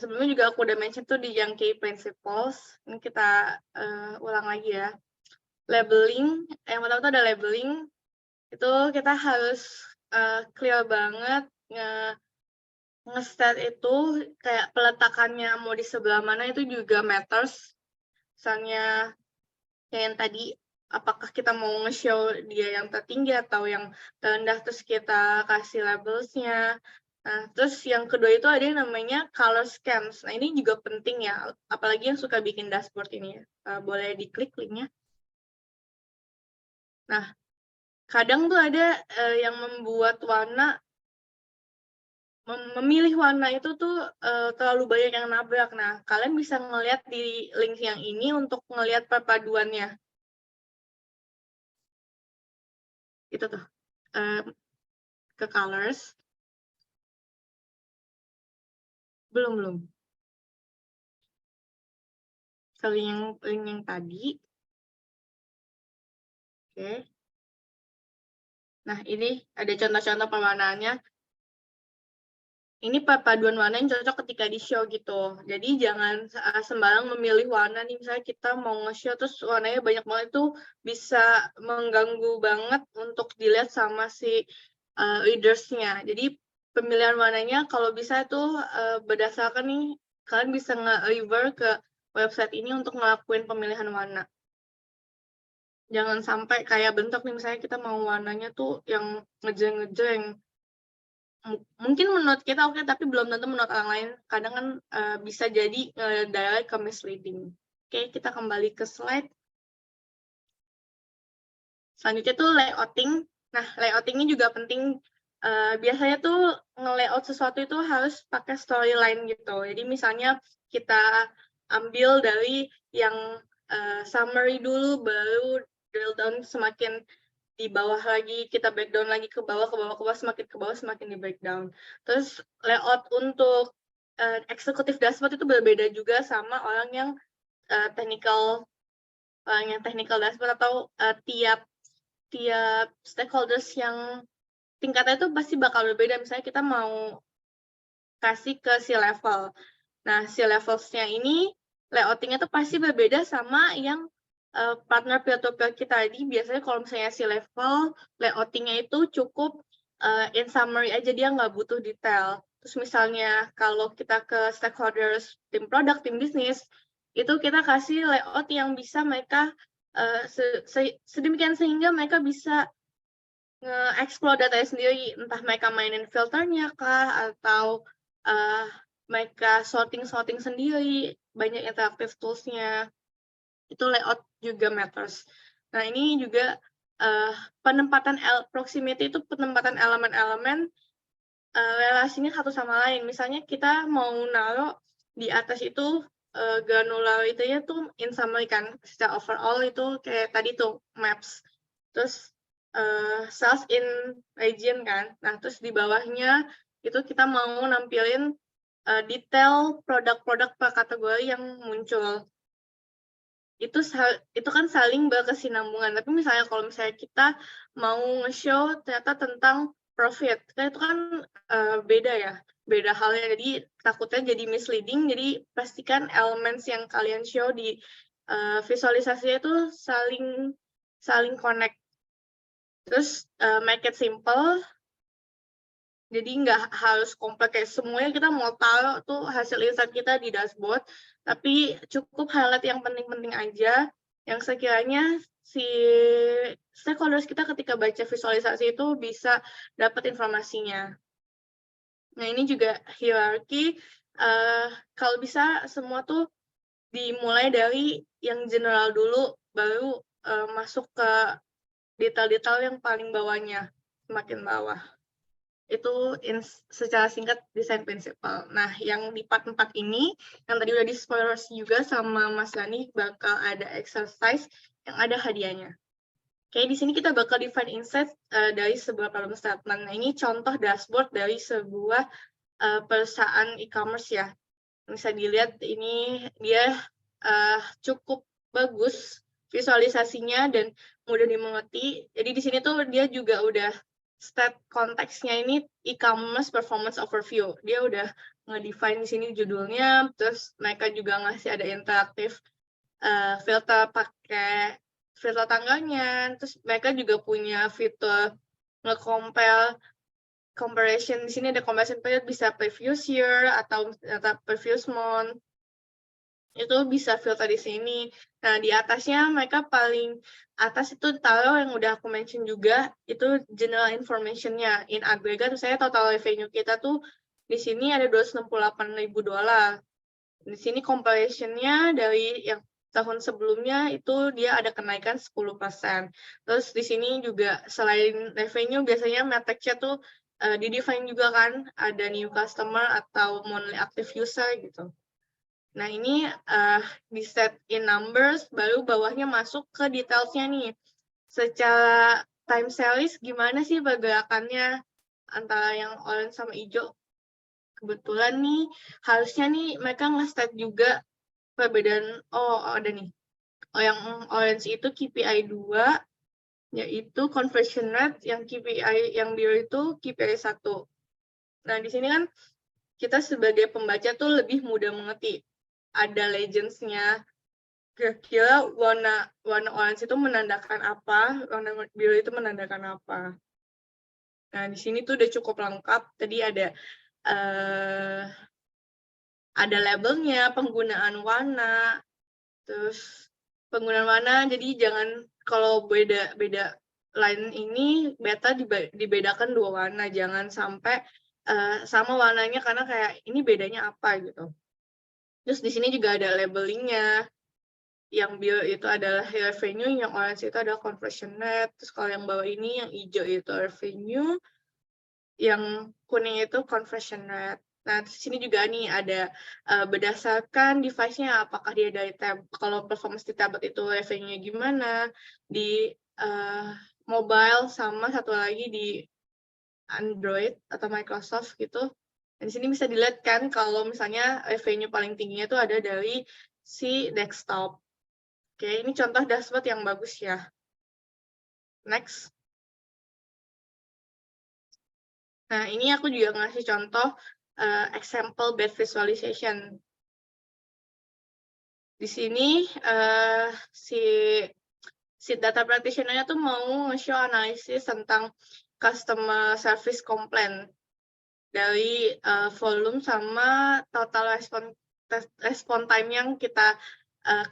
Sebelumnya juga aku udah mention tuh di yang key principles. Ini kita ulang lagi ya. Labeling, yang pertama tuh ada labeling. Itu kita harus clear banget nge-stat itu kayak peletakannya mau di sebelah mana itu juga matters. Misalnya yang tadi, apakah kita mau nge-show dia yang tertinggi atau yang terendah, terus kita kasih labels-nya. Nah, terus yang kedua itu ada yang namanya color schemes. Nah, ini juga penting ya, apalagi yang suka bikin dashboard ini ya. Boleh diklik linknya. Nah, kadang tuh ada yang membuat warna, memilih warna itu tuh terlalu banyak yang nabrak. Nah, kalian bisa ngeliat di link yang ini untuk ngeliat perpaduannya. Itu tuh, ke colors. Belum. Ke link yang tadi. Oke. Nah, ini ada contoh-contoh pewarnaannya. Ini perpaduan warna yang cocok ketika di-show gitu. Jadi jangan sembarang memilih warna nih. Misalnya kita mau nge-show terus warnanya banyak banget, itu bisa mengganggu banget untuk dilihat sama si readers-nya. Jadi pemilihan warnanya kalau bisa itu berdasarkan nih, kalian bisa nge-refer ke website ini untuk ngelakuin pemilihan warna. Jangan sampai kayak bentuk nih, misalnya kita mau warnanya tuh yang ngejreng-ngejreng. Mungkin menurut kita oke, tapi belum tentu menurut orang lain. Kadang kan bisa jadi direct ke misleading. Oke, kita kembali ke slide. Selanjutnya tuh layouting. Nah, layouting ini juga penting. Biasanya tuh nge-layout sesuatu itu harus pakai storyline gitu. Jadi misalnya kita ambil dari yang summary dulu, baru drill down semakin di bawah lagi, kita breakdown lagi ke bawah, semakin ke bawah, semakin di breakdown. Terus layout untuk eksekutif dashboard itu berbeda juga sama orang yang technical dashboard, atau tiap stakeholders yang tingkatnya itu pasti bakal berbeda. Misalnya kita mau kasih ke C-level. Nah, C-levels-nya ini layouting-nya tuh pasti berbeda sama yang partner peer-to-peer kita. Jadi biasanya kalau misalnya C-level, layouting-nya itu cukup in summary aja, dia nggak butuh detail. Terus misalnya kalau kita ke stakeholders, tim produk, tim bisnis, itu kita kasih layout yang bisa mereka sedemikian sehingga mereka bisa nge-explore datanya sendiri, entah mereka mainin filternya kah, atau mereka sorting sendiri, banyak interaktif tools-nya. Itu layout juga matters. Nah, ini juga penempatan proximity itu penempatan elemen-elemen relasinya satu sama lain. Misalnya kita mau naruh di atas itu granularity-nya tuh in summary kan, secara overall itu kayak tadi tuh maps. Terus sales in region kan. Nah, terus di bawahnya itu kita mau nampilin detail produk-produk per kategori yang muncul. Itu kan saling berkesinambungan. Tapi misalnya kalau misalnya kita mau nge-show ternyata tentang profit, kan itu kan beda ya, beda halnya. Jadi takutnya jadi misleading. Jadi pastikan elemen yang kalian show di visualisasinya itu saling connect. Terus make it simple. Jadi nggak harus kompleks, kayak semuanya kita mau taruh tuh hasil insight kita di dashboard, tapi cukup highlight yang penting-penting aja, yang sekiranya si stakeholders kita ketika baca visualisasi itu bisa dapat informasinya. Nah, ini juga hierarki, kalau bisa semua tuh dimulai dari yang general dulu, baru masuk ke detail-detail yang paling bawahnya, semakin bawah. Itu secara singkat desain prinsipal. Nah, yang di part 4 ini, yang tadi udah di-spoiler juga sama Mas Dani, bakal ada exercise yang ada hadiahnya. Oke, di sini kita bakal define insight dari sebuah problem statement. Nah, ini contoh dashboard dari sebuah perusahaan e-commerce ya. Bisa dilihat ini dia cukup bagus visualisasinya dan mudah dimengerti. Jadi di sini tuh dia juga udah stat konteksnya ini e-commerce performance overview. Dia udah nge-define di sini judulnya, terus mereka juga ngasih ada interaktif filter pakai filter tanggalnya. Terus mereka juga punya fitur nge-compare comparison. Di sini ada comparison period bisa previous year atau data previous month. Itu bisa filter di sini. Nah, di atasnya mereka paling atas itu taruh yang udah aku mention juga, itu general information-nya. In aggregate, saya total revenue kita tuh di sini ada $268.000. Di sini comparison-nya dari yang tahun sebelumnya itu dia ada kenaikan 10%. Terus di sini juga selain revenue, biasanya metric-nya tuh di-define juga kan, ada new customer atau monthly active user gitu. Nah, ini di set in numbers, baru bawahnya masuk ke detailsnya nih. Secara time series, gimana sih pergerakannya antara yang orange sama hijau? Kebetulan nih, harusnya nih mereka nge-stat juga perbedaan, ada nih. Yang orange itu KPI 2, yaitu conversion rate, yang KPI yang biru itu KPI 1. Nah, di sini kan kita sebagai pembaca tuh lebih mudah mengerti. Ada legends-nya, kira-kira warna orange itu menandakan apa, warna biru itu menandakan apa. Nah, di sini tuh udah cukup lengkap. Tadi ada labelnya, penggunaan warna, terus penggunaan warna. Jadi jangan kalau beda line ini beta dibedakan 2 warna, jangan sampai sama warnanya karena kayak ini bedanya apa gitu. Terus di sini juga ada labelingnya. Yang biru itu adalah revenue, yang orange itu adalah conversion rate. Terus kalau yang bawah ini, yang hijau itu revenue, yang kuning itu conversion rate. Nah, di sini juga nih ada berdasarkan device-nya, apakah dia dari tab, kalau performance di tablet itu revenue-nya gimana, di mobile sama satu lagi di Android atau Microsoft gitu. Dan di sini bisa dilihat kan kalau misalnya revenue paling tingginya itu ada dari si desktop. Oke, ini contoh dashboard yang bagus ya. Next. Nah, ini aku juga ngasih contoh example bed visualization. Di sini si data practitioner-nya tuh mau nge-show analisis tentang customer service complaint dari volume sama total respon time yang kita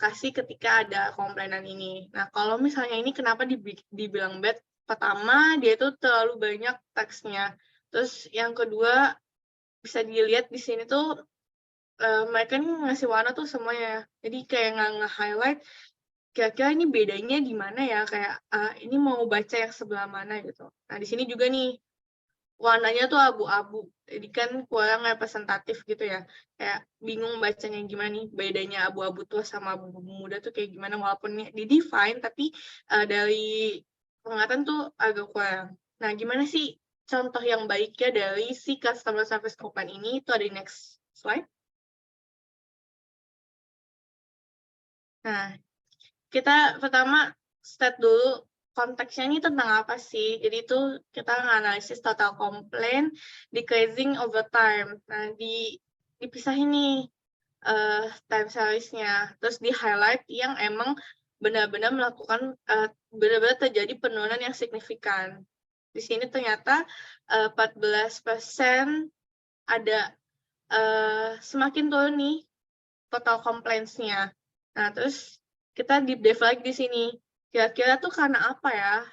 kasih ketika ada komplainan ini. Nah, kalau misalnya ini kenapa dibilang bad? Pertama, dia itu terlalu banyak teksnya. Terus yang kedua, bisa dilihat di sini tuh mereka nih ngasih warna tuh semuanya. Jadi kayak nggak nge-highlight, kira-kira ini bedanya di mana ya? Kayak ini mau baca yang sebelah mana gitu. Nah, di sini juga nih, warnanya tuh abu-abu, jadi kan kurang representatif gitu ya. Kayak bingung bacanya gimana nih, bedanya abu-abu tua sama abu-abu muda tuh kayak gimana, walaupun di-define, tapi dari penglihatan tuh agak kurang. Nah, gimana sih contoh yang baiknya dari si customer service complaint ini? Itu ada di next slide. Nah, kita pertama state dulu konteksnya ini tentang apa sih. Jadi itu kita nganalisis total complaint, decreasing over time. Nah, dipisahin nih time series-nya. Terus di-highlight yang emang benar-benar melakukan, benar-benar terjadi penurunan yang signifikan. Di sini ternyata 14% ada semakin turun nih total complaints-nya. Nah, terus kita deep dive lagi di sini. Kira-kira tuh karena apa ya?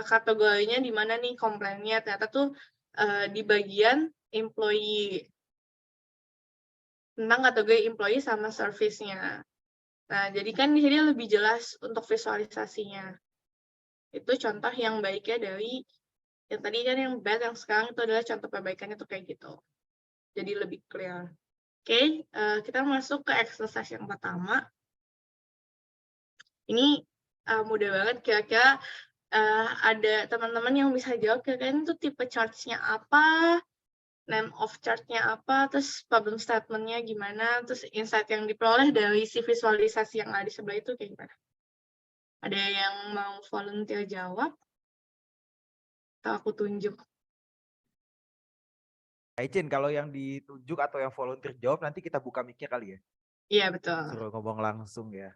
Kategorinya di mana nih komplainnya? Ternyata tuh di bagian employee. Tentang kategori employee sama service-nya. Nah, jadi kan di sini lebih jelas untuk visualisasinya. Itu contoh yang baiknya dari Yang tadi kan yang bad, yang sekarang itu adalah contoh perbaikannya tuh kayak gitu. Jadi lebih clear. Oke, kita masuk ke exercise yang pertama. Ini mudah banget, kira-kira ada teman-teman yang bisa jawab kira-kira itu tipe charge-nya apa, name of chart-nya apa, terus problem statement-nya gimana, terus insight yang diperoleh dari si visualisasi yang ada di sebelah itu kayak gimana. Ada yang mau volunteer jawab? Atau aku tunjuk? Icin, kalau yang ditunjuk atau yang volunteer jawab nanti kita buka mic-nya kali ya. Iya, betul. Suruh ngomong langsung ya.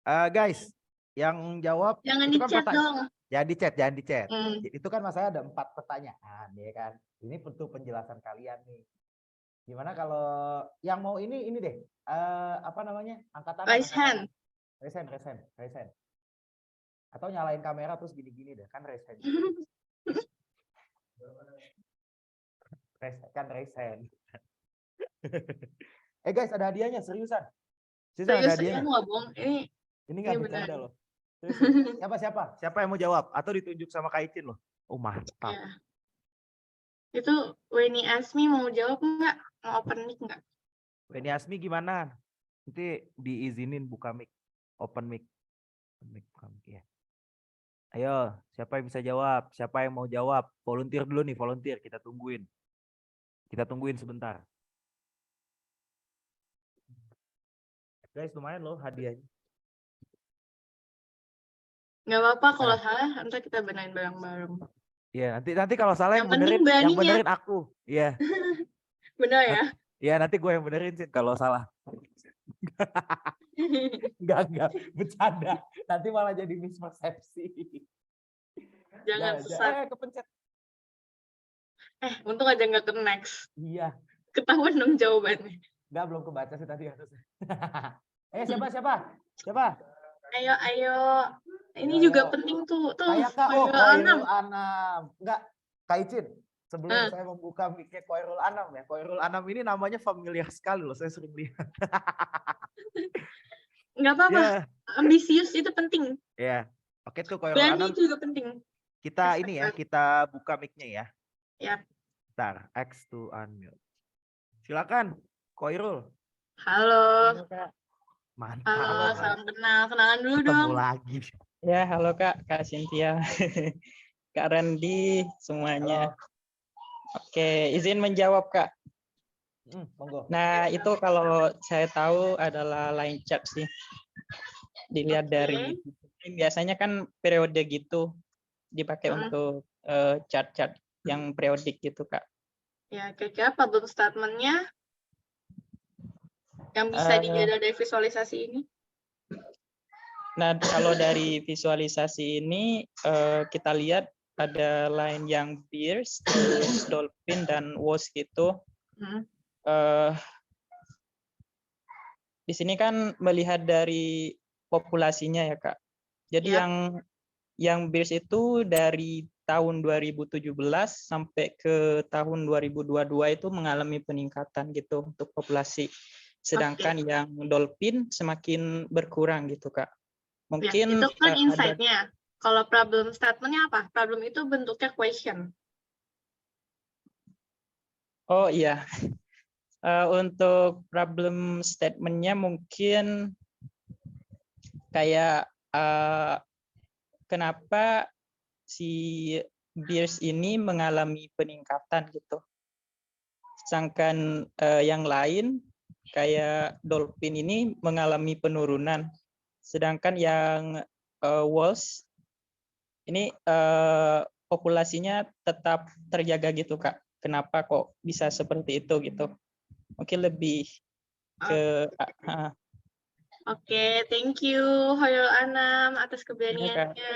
Guys, yang jawab Jangan itu di kan chat dong. jangan di chat, jangan di chat. Hmm. Itu kan masalahnya ada 4 pertanyaan, ya kan. Ini tentu penjelasan kalian nih. Gimana kalau yang mau ini deh, apa namanya? Angkat tangan. Raise hand. Raise hand. Atau nyalain kamera terus gini-gini deh, kan raise hand. Raise hand. Guys, ada hadiahnya, seriusan. Serius, ada hadiahnya. nggak bohong. Ini nggak bercanda loh. Siapa yang mau jawab? Atau ditunjuk sama Kak Icin loh. Oh, mantap. Ya. Itu Weni Asmi mau jawab nggak? Mau open mic nggak? Weni Asmi gimana? Nanti diizinin buka mic. Open mic. Buka mic ya. Ayo, siapa yang bisa jawab? Siapa yang mau jawab? Volunteer dulu nih, volunteer. Kita tungguin. Sebentar. Guys, lumayan loh hadiahnya. Nggak apa-apa kalau salah, nanti kita benahin bareng-bareng. Iya, nanti kalau salah yang penting benerin aku. Iya. Benar ya? Iya, nanti gue yang benerin sih kalau salah. Enggak, bercanda. Nanti malah jadi mispersepsi. Jangan sesat. Kepencet. Untung aja nggak ke next. Iya. Ketahuan dong jawabannya. Enggak, belum kebaca sih tadi harusnya. Siapa? Ayo. Ini juga penting tuh. Kayak Kak, Koirul Anam. Enggak, Kak Icin. Sebelum saya membuka mic-nya Koirul Anam ya. Koirul Anam ini namanya familiar sekali loh, saya sering lihat. Enggak apa-apa. Yeah. Ambisius itu penting. Ya. Oke tuh Koirul Berani Anam. itu juga penting. Kita ini ya, kita buka mic-nya ya. Yap. Bentar, X to unmute. Silakan, Koirul. Halo. Mantap. Halo, salam kenal. Kenalan dulu dong. Ketemu lagi. Ya, halo Kak Cynthia. Kak Randy, semuanya. Halo. Oke, izin menjawab Kak. Monggo. Nah, itu kalau saya tahu adalah line chart sih. Dilihat dari, biasanya kan periode gitu dipakai untuk chart-chart yang periodik gitu Kak. Ya, kira-kira problem statement-nya yang bisa dilihat dari visualisasi ini? Nah, kalau dari visualisasi ini kita lihat ada line yang bears, dolphin, dan wasp gitu. Di sini kan melihat dari populasinya ya Kak. Jadi yang bears itu dari tahun 2017 sampai ke tahun 2022 itu mengalami peningkatan gitu untuk populasi. Sedangkan yang dolphin semakin berkurang gitu Kak. Mungkin ya, itu kan insight-nya. Kalau problem statement-nya apa? Problem itu bentuknya question. Oh iya. Untuk problem statement-nya mungkin kayak kenapa si bears ini mengalami peningkatan gitu. Sedangkan yang lain kayak dolphin ini mengalami penurunan. Sedangkan yang wasp ini populasinya tetap terjaga gitu Kak. Kenapa kok bisa seperti itu gitu? Mungkin lebih ke Oke, thank you Hoyrul Anam atas keberaniannya.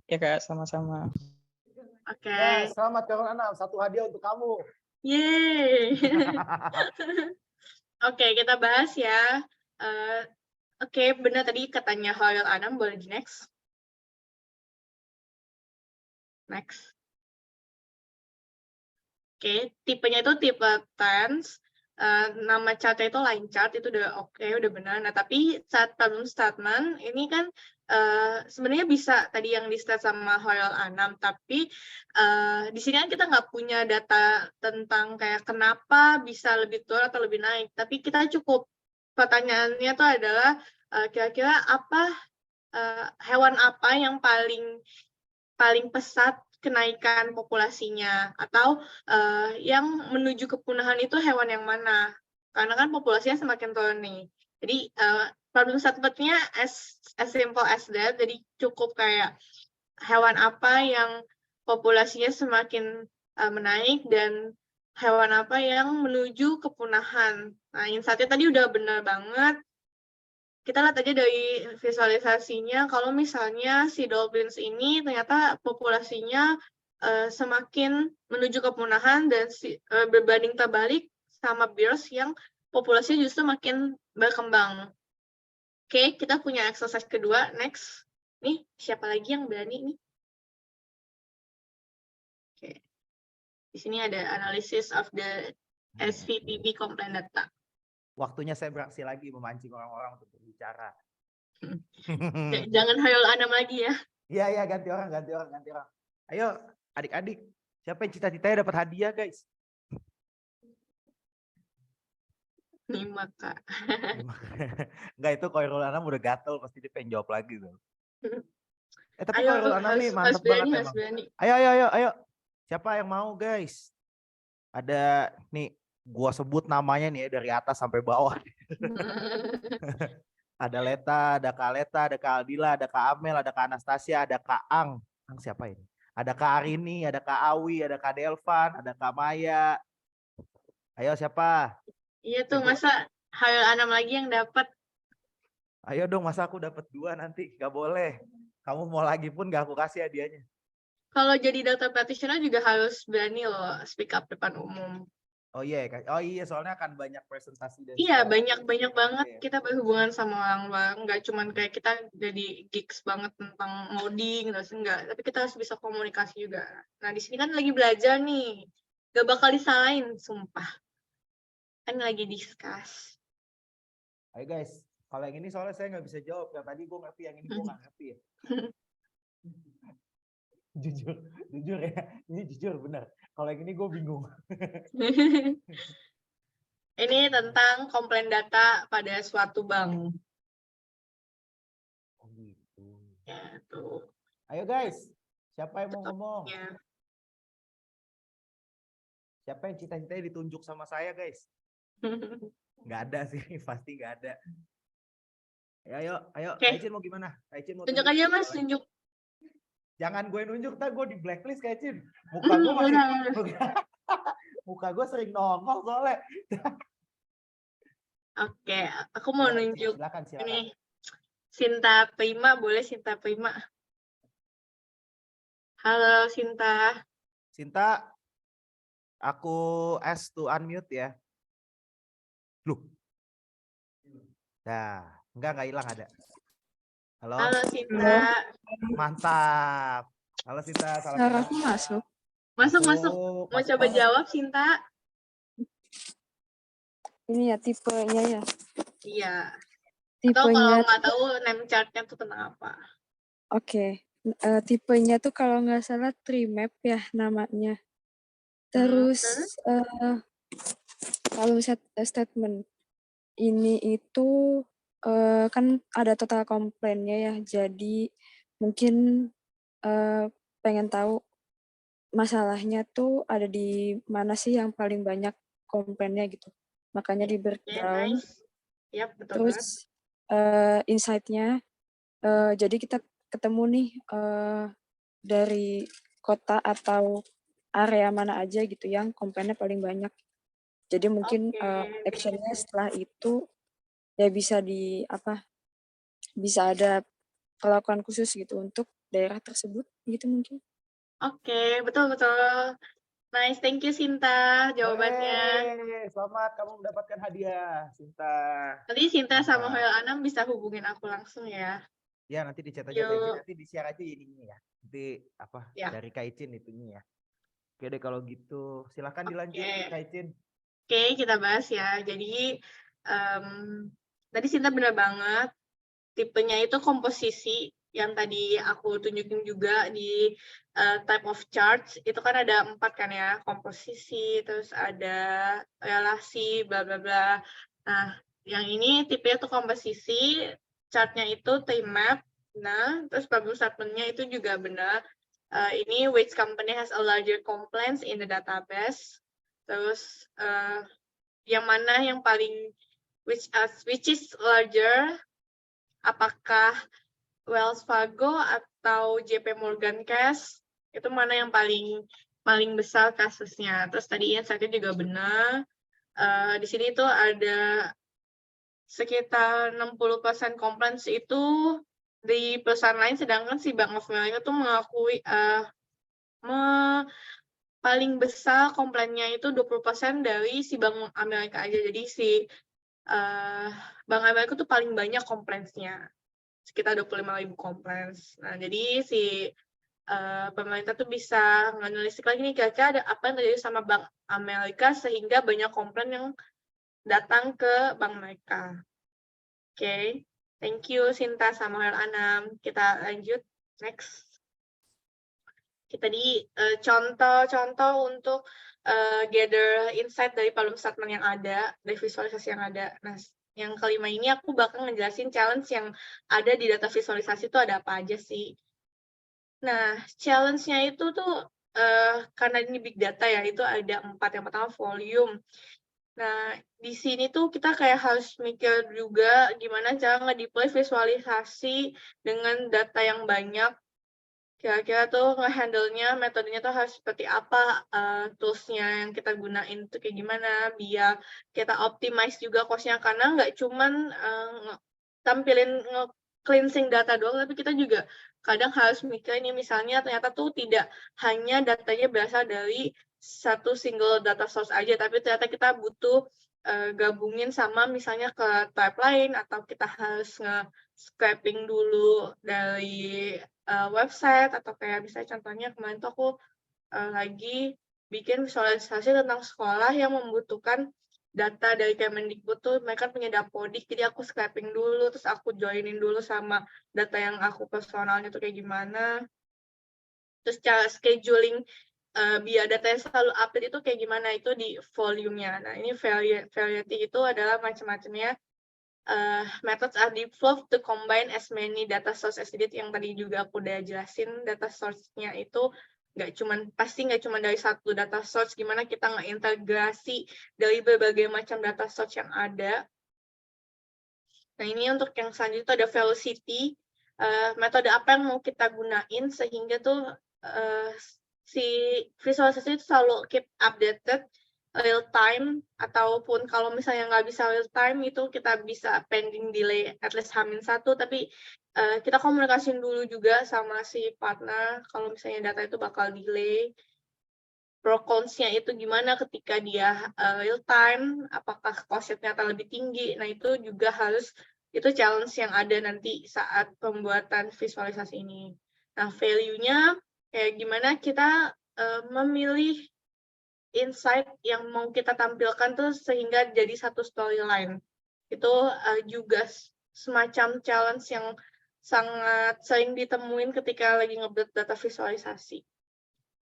Ya Kak, sama-sama. Oke. Ya, selamat Hoyrul Anam, satu hadiah untuk kamu. Yeay. Oke, kita bahas ya. Oke, benar tadi katanya Hoyrul Anam, boleh di next. Next. Oke, tipenya itu tipe tense. nama chartnya itu line chart, itu udah oke, udah benar. Nah, tapi saat problem statement ini kan sebenarnya bisa tadi yang di state sama Hoyle Anam, tapi di sini kan kita nggak punya data tentang kayak kenapa bisa lebih turun atau lebih naik, tapi kita cukup pertanyaannya tuh adalah kira-kira apa hewan apa yang paling pesat kenaikan populasinya, atau yang menuju kepunahan itu hewan yang mana, karena kan populasinya semakin turun nih. Jadi problem statement-nya as simple as that, jadi cukup kayak hewan apa yang populasinya semakin menaik dan hewan apa yang menuju kepunahan. Nah, insight-nya tadi udah benar banget. Kita lihat aja dari visualisasinya, kalau misalnya si dolphins ini ternyata populasinya semakin menuju kepunahan dan berbanding terbalik sama bears yang populasinya justru makin berkembang. Oke, kita punya exercise kedua, next. Nih, siapa lagi yang berani nih? Oke. Di sini ada analysis of the SVPB complaint data. Waktunya saya beraksi lagi memancing orang-orang untuk berbicara. Jangan Hoyle Anam lagi ya. Iya, ganti orang. Ayo, adik-adik. Siapa yang cita-citanya dapat hadiah, guys? 5, Kak. Enggak, itu Khairul Anam udah gatel, pasti dia pengen jawab lagi tuh. Tapi Ayo, Khairul Anam nih mantep banget emang. berani. Ayo. Siapa yang mau, guys? Ada nih, gua sebut namanya nih ya, dari atas sampai bawah. Ada Leta, ada Kak Leta, ada Kak Aldila, ada Kak Amel, ada Kak Anastasia, ada Kak Ang. Ang siapa ini? Ada Kak Arini, ada Kak Awi, ada Kak Delvan, ada Kak Maya. Ayo siapa? Iya tuh, masa Hoyle Anam lagi yang dapat. Ayo dong, masa aku dapat 2 nanti? Gak boleh. Kamu mau lagi pun gak aku kasih hadiahnya. Kalau jadi data practitioner juga harus berani loh speak up depan umum. Oh iya, soalnya akan banyak presentasi dan Iya, segala banyak banget macam. kita berhubungan sama orang luar. Nggak cuman kayak kita jadi geeks banget tentang ngoding, terus enggak. Tapi kita harus bisa komunikasi juga. Nah, di sini kan lagi belajar nih. Gak bakal disalahin, sumpah. Kan lagi discuss. Ayo guys, kalau yang ini soalnya saya nggak bisa jawab. Yang tadi gue ngerti, yang ini gue nggak ngerti ya. jujur ya, ini jujur benar. Kalau yang ini gue bingung. Ini tentang komplain data pada suatu bank. Oh gitu. Ya, tuh. Ayo guys, siapa yang mau ngomong? Ya. Siapa yang cita-citanya ditunjuk sama saya guys? Nggak ada sih, pasti nggak ada. Ayo, Okay. Kaicin mau gimana? Kaicin mau tunjuk aja mas, tunjuk. Jangan gue nunjuk, gue di blacklist Kaicin. Muka gue masih, muka gue sering nongol soalnya. Oke, aku mau nunjuk. Silakan. Ini Sinta Prima, boleh Sinta Prima? Halo Sinta. Sinta, aku ask to unmute ya. Loh. Nah, enggak hilang ada. Halo. Halo Sinta. Mantap. Halo Sinta, salam kenal. Aku masuk. Masuk. Mau coba jawab Sinta? Ini ya tipenya ya. Iya. Atau kalau nggak tahu name chartnya tuh tentang apa? Oke. Tipenya tuh kalau nggak salah tree map ya namanya. Terus kalau statement ini itu kan ada total komplainnya ya. Jadi mungkin pengen tahu masalahnya tuh ada di mana sih yang paling banyak komplainnya gitu. Makanya di breakdown. Nice. Yap, betul. Terus insight-nya, jadi kita ketemu nih dari kota atau area mana aja gitu yang komplainnya paling banyak. Jadi mungkin action-nya setelah itu ya bisa bisa ada perlakuan khusus gitu untuk daerah tersebut gitu mungkin. Oke, betul. Nice, thank you Sinta jawabannya. Selamat, kamu mendapatkan hadiah, Sinta. Nanti Sinta sama Hoyle Anam bisa hubungin aku langsung ya. Ya, nanti di chat aja, nanti di-share aja ininya ya. Nanti dari Kaicin itunya ya. Oke deh kalau gitu, silakan dilanjut Kaicin. Oke, kita bahas ya. Jadi tadi Sinta benar banget. Tipenya itu komposisi yang tadi aku tunjukin juga di type of charts. Itu kan ada 4 kan ya, komposisi, terus ada relasi, bla bla bla. Nah, yang ini tipenya itu komposisi, chartnya itu time map. Nah, terus problem statement-nya itu juga benar. Ini which company has a larger complaints in the database. Terus yang mana yang paling which is larger, apakah Wells Fargo atau JP Morgan Chase, itu mana yang paling besar kasusnya. Terus tadi insight-nya juga benar. Di sini tuh ada sekitar 60% complaints itu di perusahaan lain, sedangkan si Bank of America tuh mengakui paling besar komplainnya itu 20% dari si Bank Amerika aja. Jadi si Bank Amerika tuh paling banyak komplainnya, sekitar 25.000 complaints. Nah, jadi si pemerintah tuh bisa menelisik lagi nih kira-kira ada apa yang terjadi sama Bank Amerika sehingga banyak komplain yang datang ke Bank mereka. Oke, thank you Sinta sama Anam. Kita lanjut next. Kita di contoh-contoh untuk gather insight dari problem statement yang ada, dari visualisasi yang ada. Nah, yang kelima ini aku bakal ngejelasin challenge yang ada di data visualisasi itu ada apa aja sih. Nah, challenge-nya itu tuh karena ini big data ya, itu ada 4. Yang pertama volume. Nah, di sini tuh kita kayak harus mikir juga gimana cara nge-deploy visualisasi dengan data yang banyak. Kira-kira tuh nge-handle-nya, metodenya tuh harus seperti apa, tools-nya yang kita gunain tuh kayak gimana, biar kita optimize juga cost-nya, karena nggak cuman tampilin cleansing data doang, tapi kita juga kadang harus mikir ini misalnya ternyata tuh tidak hanya datanya berasal dari satu single data source aja, tapi ternyata kita butuh gabungin sama misalnya ke type lain, atau kita harus nge-scraping dulu dari website, atau kayak misalnya contohnya kemarin tuh aku lagi bikin visualisasi tentang sekolah yang membutuhkan data dari Kemendikbud tuh, mereka punya Dapodik, jadi aku scraping dulu, terus aku joinin dulu sama data yang aku personalnya tuh kayak gimana. Terus cara scheduling biar datanya selalu update itu kayak gimana, itu di volume-nya. Nah, ini variety itu adalah macam-macamnya. Methods are developed to combine as many data source as needed, yang tadi juga aku udah jelasin. Data source-nya itu pasti nggak cuma dari satu data source, gimana kita ngintegrasi dari berbagai macam data source yang ada. Nah, ini untuk yang selanjutnya ada velocity, metode apa yang mau kita gunain sehingga tuh si visualisasi itu selalu keep updated real time, ataupun kalau misalnya nggak bisa real time itu kita bisa pending delay at least H-1, tapi kita komunikasiin dulu juga sama si partner kalau misalnya data itu bakal delay. Pro cons-nya itu gimana ketika dia real time, apakah cost-nya ternyata lebih tinggi. Nah, itu juga itu challenge yang ada nanti saat pembuatan visualisasi ini. Nah, value-nya kayak gimana kita memilih insight yang mau kita tampilkan tuh sehingga jadi satu storyline. Itu juga semacam challenge yang sangat sering ditemuin ketika lagi nge-build data visualisasi.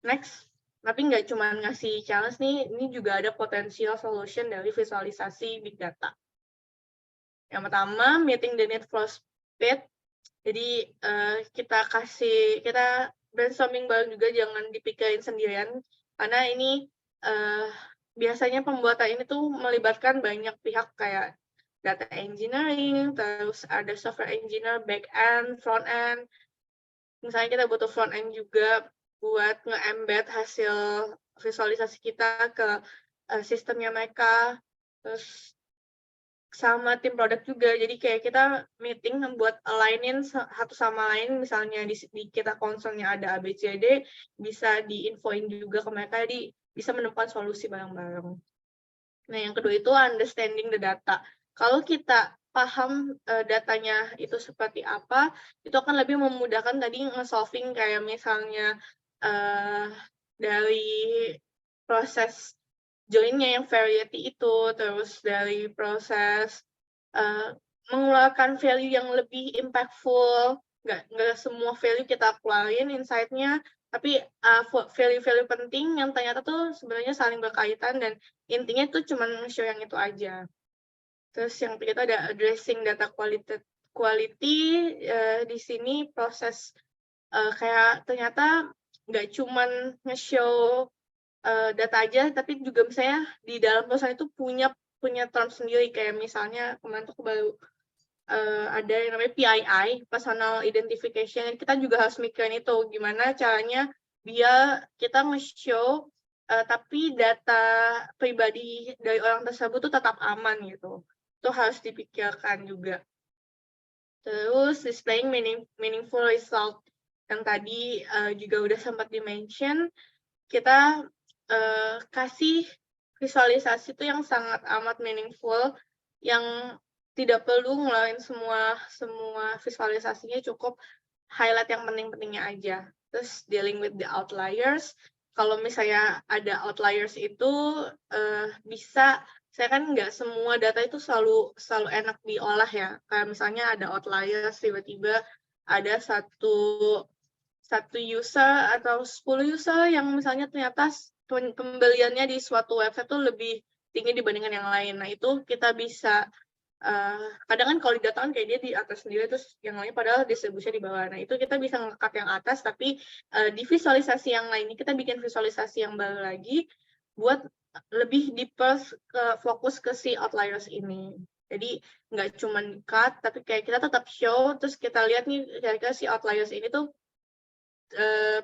Next. Tapi nggak cuma ngasih challenge nih, ini juga ada potential solution dari visualisasi big data. Yang pertama, meeting the need for speed. Jadi kita brainstorming bareng juga, jangan dipikirin sendirian, karena ini biasanya pembuatan ini tuh melibatkan banyak pihak kayak data engineering, terus ada software engineer, back end, front end. Misalnya kita butuh front end juga buat nge-embed hasil visualisasi kita ke sistemnya mereka, terus sama tim produk juga. Jadi kayak kita meeting buat alignin satu sama lain, misalnya di kita concernnya ada ABCD, bisa diinfoin juga ke mereka, jadi bisa menemukan solusi bareng-bareng. Nah, yang kedua itu understanding the data. Kalau kita paham datanya itu seperti apa, itu akan lebih memudahkan tadi nge-solving kayak misalnya dari proses joinnya yang variety itu, terus dari proses mengeluarkan value yang lebih impactful, nggak semua value kita keluarin insight-nya, tapi value-value penting yang ternyata tuh sebenarnya saling berkaitan dan intinya tuh cuma show yang itu aja. Terus yang ketiga ada addressing data quality di sini proses kayak ternyata nggak cuman nge-show data aja, tapi juga misalnya di dalam perusahaan itu punya term sendiri, kayak misalnya kemarin tuh aku baru ada yang namanya PII, Personal Identification. Kita juga harus mikirin itu, gimana caranya biar kita nge-show tapi data pribadi dari orang tersebut tuh tetap aman gitu. Itu harus dipikirkan juga. Terus displaying meaningful result yang tadi juga udah sempat di-mention, kita kasih visualisasi itu yang sangat amat meaningful, yang tidak perlu ngeluarin semua visualisasinya, cukup highlight yang penting-pentingnya aja. Terus dealing with the outliers, kalau misalnya ada outliers itu bisa, saya kan nggak semua data itu selalu enak diolah ya. Kayak misalnya ada outliers, tiba-tiba ada satu user atau 10 user yang misalnya ternyata pembeliannya di suatu website tuh lebih tinggi dibandingkan yang lain. Nah, itu kita bisa kadang kan kalau di data kan kayak dia di atas sendiri, terus yang lain padahal distribusinya di bawah. Nah, itu kita bisa nge-cut yang atas, tapi di visualisasi yang lainnya kita bikin visualisasi yang baru lagi buat lebih fokus ke si outliers ini. Jadi nggak cuma cut, tapi kayak kita tetap show, terus kita lihat nih kira-kira si outliers ini tuh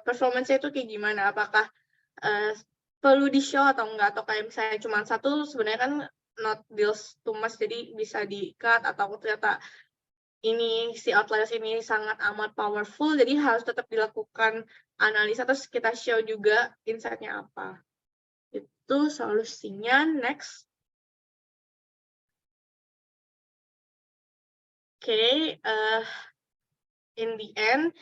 performance-nya itu kayak gimana, apakah perlu di-show atau enggak, atau kayak misalnya cuma satu sebenarnya kan not deals too much, jadi bisa di-cut, atau ternyata ini si outliers ini sangat amat powerful, jadi harus tetap dilakukan analisa, terus kita show juga insight-nya apa. Itu solusinya. Next. Okay, in the end,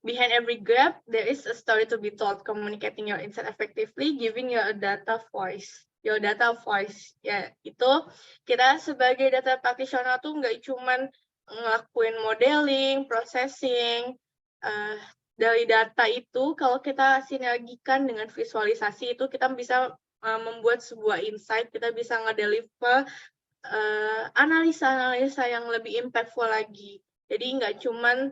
behind every graph, there is a story to be told. Communicating your insight effectively, giving your data voice. Your data voice. Ya, itu kita sebagai data practitioner tuh nggak cuman ngelakuin modeling, processing. Dari data itu, kalau kita sinergikan dengan visualisasi itu, kita bisa membuat sebuah insight, kita bisa ngedeliver analisa-analisa yang lebih impactful lagi. Jadi nggak cuman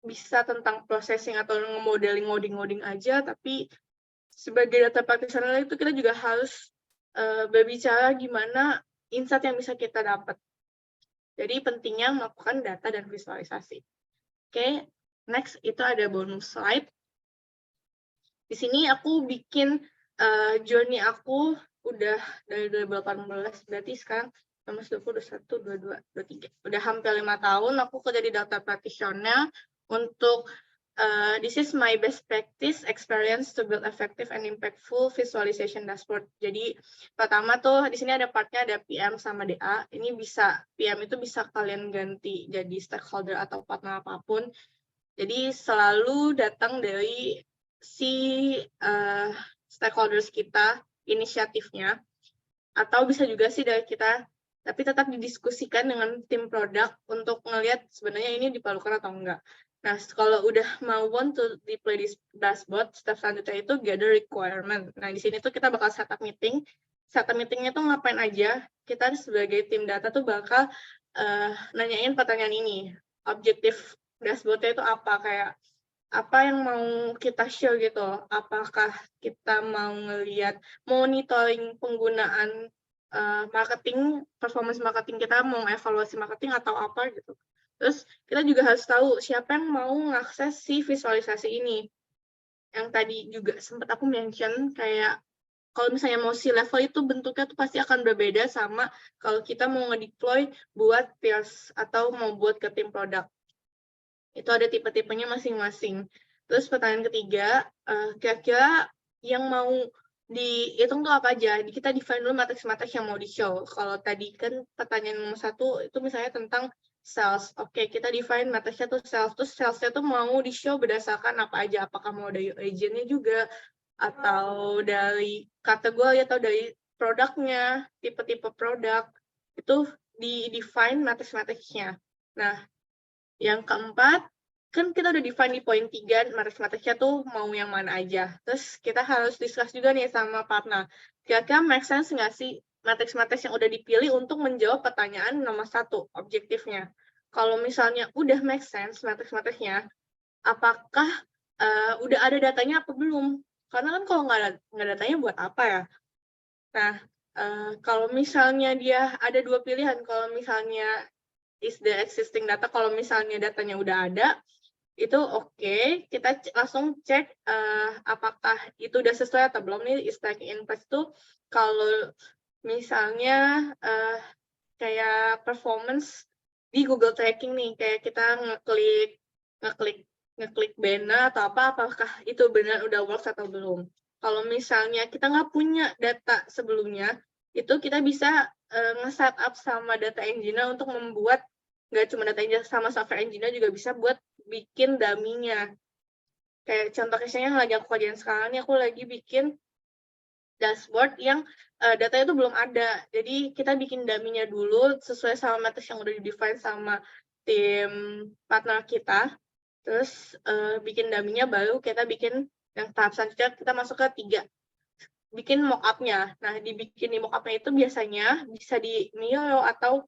bisa tentang processing atau nge-modeling, ngoding aja, tapi sebagai data practitioner itu kita juga harus berbicara gimana insight yang bisa kita dapat. Jadi pentingnya melakukan data dan visualisasi. Oke, next itu ada bonus slide. Di sini aku bikin journey aku udah dari 2018, berarti sekarang 20, 21, 22, 23. Udah hampir 5 tahun aku kerja di data practitioner untuk this is my best practice experience to build effective and impactful visualization dashboard. Jadi pertama tuh di sini ada partnya, ada PM sama DA. Ini bisa PM itu bisa kalian ganti jadi stakeholder atau partner apapun. Jadi selalu datang dari si stakeholders kita inisiatifnya, atau bisa juga sih dari kita, tapi tetap didiskusikan dengan tim produk untuk ngelihat sebenarnya ini diperlukan atau enggak. Nah, kalau udah mau want to deploy this dashboard, step selanjutnya itu gather requirement. Nah, di sini tuh kita bakal setup meeting. Setup meetingnya tuh ngapain aja? Kita sebagai tim data tuh bakal nanyain pertanyaan ini. Objektif dashboardnya itu apa? Kayak apa yang mau kita show gitu? Apakah kita mau ngelihat monitoring penggunaan marketing, performance marketing kita, mau evaluasi marketing atau apa gitu. Terus kita juga harus tahu siapa yang mau mengakses si visualisasi ini. Yang tadi juga sempat aku mention, kayak kalau misalnya mau si level itu bentuknya tuh pasti akan berbeda sama kalau kita mau ngedeploy buat peers atau mau buat ke tim produk. Itu ada tipe-tipenya masing-masing. Terus pertanyaan ketiga, kira-kira yang mau dihitung tuh apa aja? Kita define dulu matriks-matriks yang mau di-show. Kalau tadi kan pertanyaan nomor 1 itu misalnya tentang sales. Oke, kita define matriksnya tuh sales. Terus sales-nya tuh mau di-show berdasarkan apa aja? Apakah mau dari agent-nya juga? atau dari kategori atau dari produknya, tipe-tipe produk, itu di-define matriks-matriksnya. Nah, yang keempat, kan kita udah define di poin 3, matriks-matriksnya tuh mau yang mana aja. Terus kita harus discuss juga nih sama partner. Kira-kira make sense nggak sih matriks-matriks yang udah dipilih untuk menjawab pertanyaan nomor 1, objektifnya. Kalau misalnya udah make sense matriks-matriksnya, apakah udah ada datanya apa belum? Karena kan kalau nggak ada datanya buat apa ya? Nah, kalau misalnya dia ada 2 pilihan, kalau misalnya is the existing data, kalau misalnya datanya udah ada, itu oke, kita langsung cek apakah itu udah sesuai atau belum nih. Is tracking in place itu kalau misalnya kayak performance di Google Tracking nih, kayak kita ngeklik banner atau apa, apakah itu benar udah works atau belum. Kalau misalnya kita nggak punya data sebelumnya, itu kita bisa nge-setup sama data engineer untuk membuat, nggak cuma data engineer, sama software engineer juga bisa buat bikin dummy-nya. Kayak contoh case-nya yang lagi aku kerjain sekarang nih, aku lagi bikin dashboard yang datanya itu belum ada. Jadi kita bikin dummy-nya dulu sesuai sama matriks yang udah di-define sama tim partner kita. Terus bikin dummy-nya, baru kita bikin yang tahap selanjutnya, kita masuk ke 3. Bikin mock-up-nya. Nah, dibikin di mock-up-nya itu biasanya bisa di Miro atau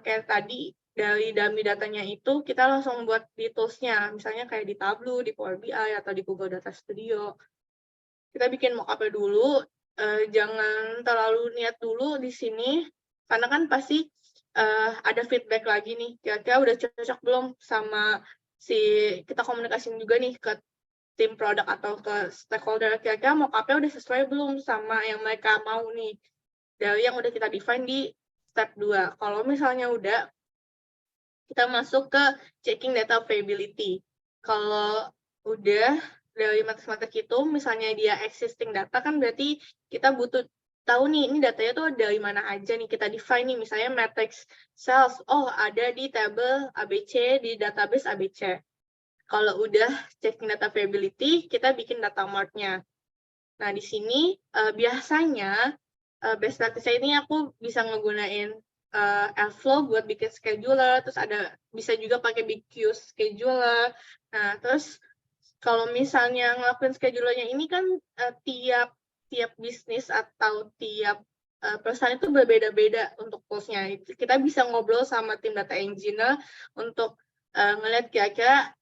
kayak tadi, dari dummy datanya itu kita langsung buat di tools-nya. Misalnya kayak di Tableau, di Power BI, atau di Google Data Studio. Kita bikin mock-up-nya dulu, jangan terlalu niat dulu di sini, karena kan pasti ada feedback lagi nih, kira-kira udah cocok belum sama kita komunikasiin juga nih ke tim produk atau ke stakeholder, kira-kira mock-up-nya udah sesuai belum sama yang mereka mau nih, dari yang udah kita define di step 2. Kalau misalnya udah, kita masuk ke checking data availability. Kalau udah dari matriks-matriks itu, misalnya dia existing data, kan berarti kita butuh tahu nih, ini datanya tuh dari mana aja nih, kita define nih, misalnya matrix sales, oh ada di table ABC, di database ABC. Kalau udah checking data availability, kita bikin data mart-nya. Nah, di sini biasanya best practice ini aku bisa ngegunain Airflow buat bikin scheduler, terus bisa juga pakai BigQ scheduler. Nah, terus kalau misalnya ngelakuin schedulernya ini kan tiap bisnis atau tiap perusahaan itu berbeda-beda untuk tools-nya. Kita bisa ngobrol sama tim data engineer untuk ngeliat kira-kira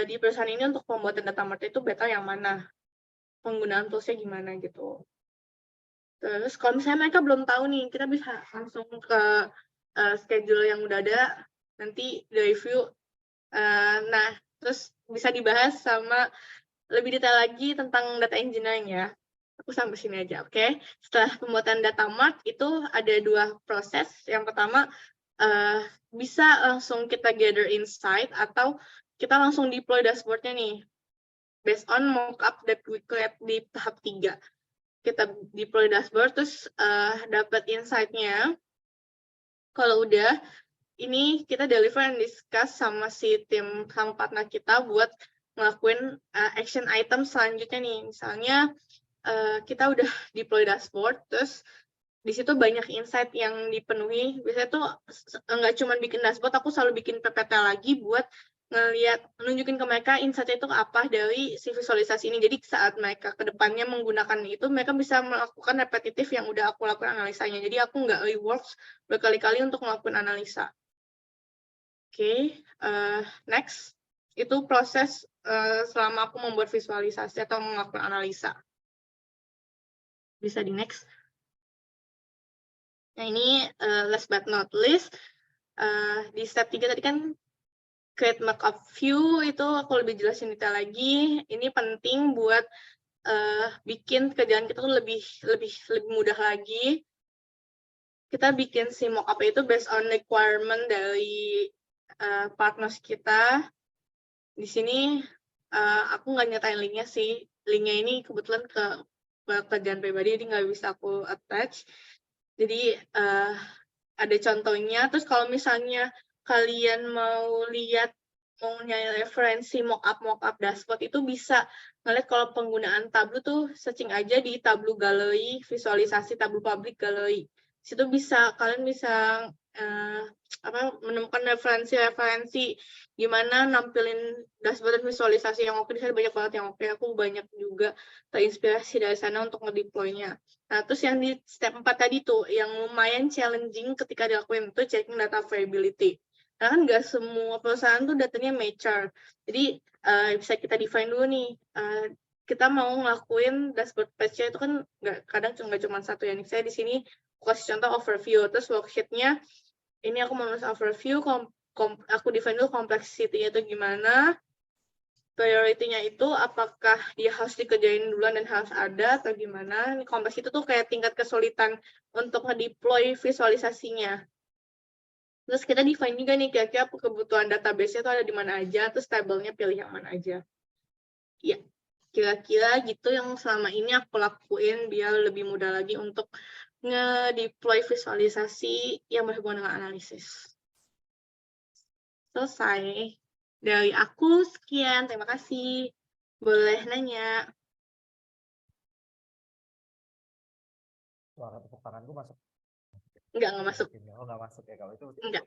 di perusahaan ini untuk pembuatan data mart itu better yang mana, penggunaan tools-nya gimana gitu. Terus kalau misalnya mereka belum tahu nih, kita bisa langsung ke schedule yang udah ada, nanti di-review. Nah, terus bisa dibahas sama lebih detail lagi tentang data engineering ya. Aku sampai sini aja, oke? Setelah pembuatan data mart, itu ada 2 proses. Yang pertama, bisa langsung kita gather insight, atau kita langsung deploy dashboard-nya nih, based on mockup that we create di tahap 3. Kita deploy dashboard, terus dapat insight-nya. Kalau udah, ini kita deliver and discuss sama sama partner kita buat ngelakuin action item selanjutnya nih. Misalnya kita udah deploy dashboard, terus di situ banyak insight yang dipenuhi. Biasanya tuh nggak cuma bikin dashboard, aku selalu bikin PPT lagi buat nunjukin ke mereka insight itu apa dari si visualisasi ini. Jadi saat mereka ke depannya menggunakan itu, mereka bisa melakukan repetitif yang udah aku lakukan analisanya. Jadi aku nggak reworks berkali-kali untuk melakukan analisa. Oke, next. Itu proses selama aku membuat visualisasi atau melakukan analisa. Bisa di next. Nah, ini last but not least, di step 3 tadi kan create markup view, itu aku lebih jelasin detail lagi. Ini penting buat bikin kerjaan kita tuh lebih mudah lagi. Kita bikin si mockup itu based on requirement dari partners kita. Di sini aku nggak nyatain linknya sih. Linknya ini kebetulan ke kerjaan pribadi, jadi nggak bisa aku attach. Jadi ada contohnya. Terus kalau misalnya kalian mau nyari referensi mockup dashboard, itu bisa ngeliat kalau penggunaan Tableau tuh searching aja di Tableau Gallery, visualisasi Tableau Public Gallery. Situ kalian bisa menemukan referensi-referensi gimana nampilin dashboard dan visualisasi yang oke. Di sana banyak banget yang oke. Aku banyak juga terinspirasi dari sana untuk ngedeploy-nya. Nah, terus yang di step 4 tadi tuh, yang lumayan challenging ketika dilakuin itu checking data variability. Karena kan nggak semua perusahaan tuh datanya mature. Jadi bisa kita define dulu nih, kita mau ngelakuin dashboard patch-nya itu kan kadang nggak cuma satu ya. Saya di sini kasih contoh overview, terus worksheet-nya ini aku mau nulis overview, aku define dulu complexity-nya itu gimana, priority-nya itu apakah dia harus dikerjain duluan dan harus ada atau gimana. Ini kompleks itu tuh kayak tingkat kesulitan untuk ngedeploy visualisasinya. Terus kita define juga nih kira-kira kebutuhan database-nya itu ada di mana aja, terus tabelnya pilih yang mana aja. Ya, kira-kira gitu yang selama ini aku lakuin biar lebih mudah lagi untuk nge-deploy visualisasi yang berhubungan dengan analisis. Selesai. Dari aku sekian, terima kasih. Boleh nanya. Suara tepuk tanganku masuk. Nggak masuk. Oh, nggak masuk ya kalau itu. Enggak.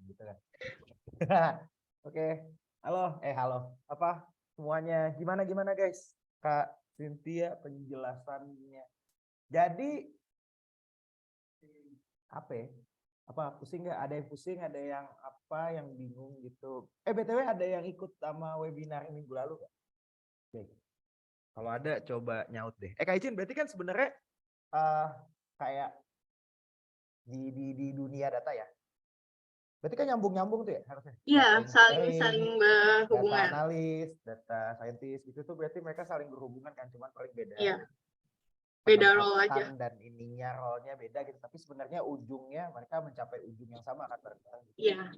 Gitu kan. Oke. Halo. Apa semuanya? Gimana guys? Kak Cynthia penjelasannya. Jadi apa pusing nggak? Ada yang pusing, ada yang yang bingung gitu. BTW ada yang ikut sama webinar minggu lalu kan? Oke. Kalau ada coba nyaut deh. Kak Icin berarti kan sebenarnya kayak di dunia data ya. Berarti kan nyambung tuh ya harusnya. Iya, saling berhubungan. Data analis, data scientist itu tuh berarti mereka saling berhubungan kan, cuman paling beda. Iya. Beda role aja. Dan ininya role-nya beda gitu, tapi sebenarnya ujungnya mereka mencapai ujung yang sama kan bareng-bareng gitu. Iya.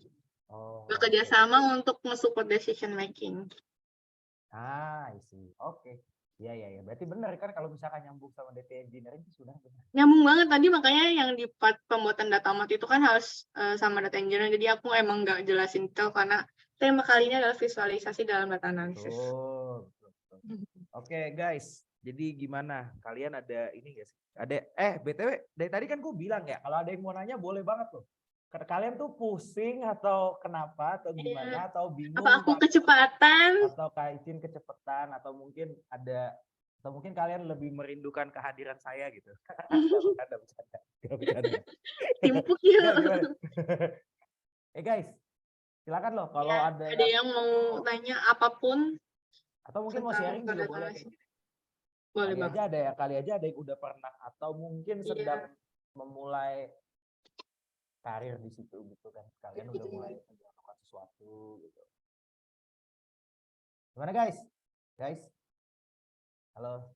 Oh. Bekerja sama untuk nge-support decision making. I see. Oke. Iya. Berarti benar kan kalau misalkan nyambung sama data engineering itu sudah benar. Nyambung banget tadi, makanya yang di part pembuatan data mart itu kan harus sama data engineering. Jadi aku emang nggak jelasin detail karena tema kali ini adalah visualisasi dalam data analisis. Betul. Oke, guys. Jadi gimana? Kalian ada ini guys? Ada BTW dari tadi kan gue bilang ya, kalau ada yang mau nanya boleh banget loh. Kalian tuh pusing atau kenapa atau gimana atau bingung? Apa aku kecepatan? Atau Kak Icin kecepatan atau mungkin kalian lebih merindukan kehadiran saya gitu. Bercanda. Timpuk ya. Guys, silakan loh kalau ya, ada yang mau tanya apapun atau mungkin mau sharing juga boleh. Boleh kali aja ada yang udah pernah atau mungkin sedang memulai karir di situ gitu kan. Kalian udah mulai melakukan sesuatu gitu. Gimana guys? Halo.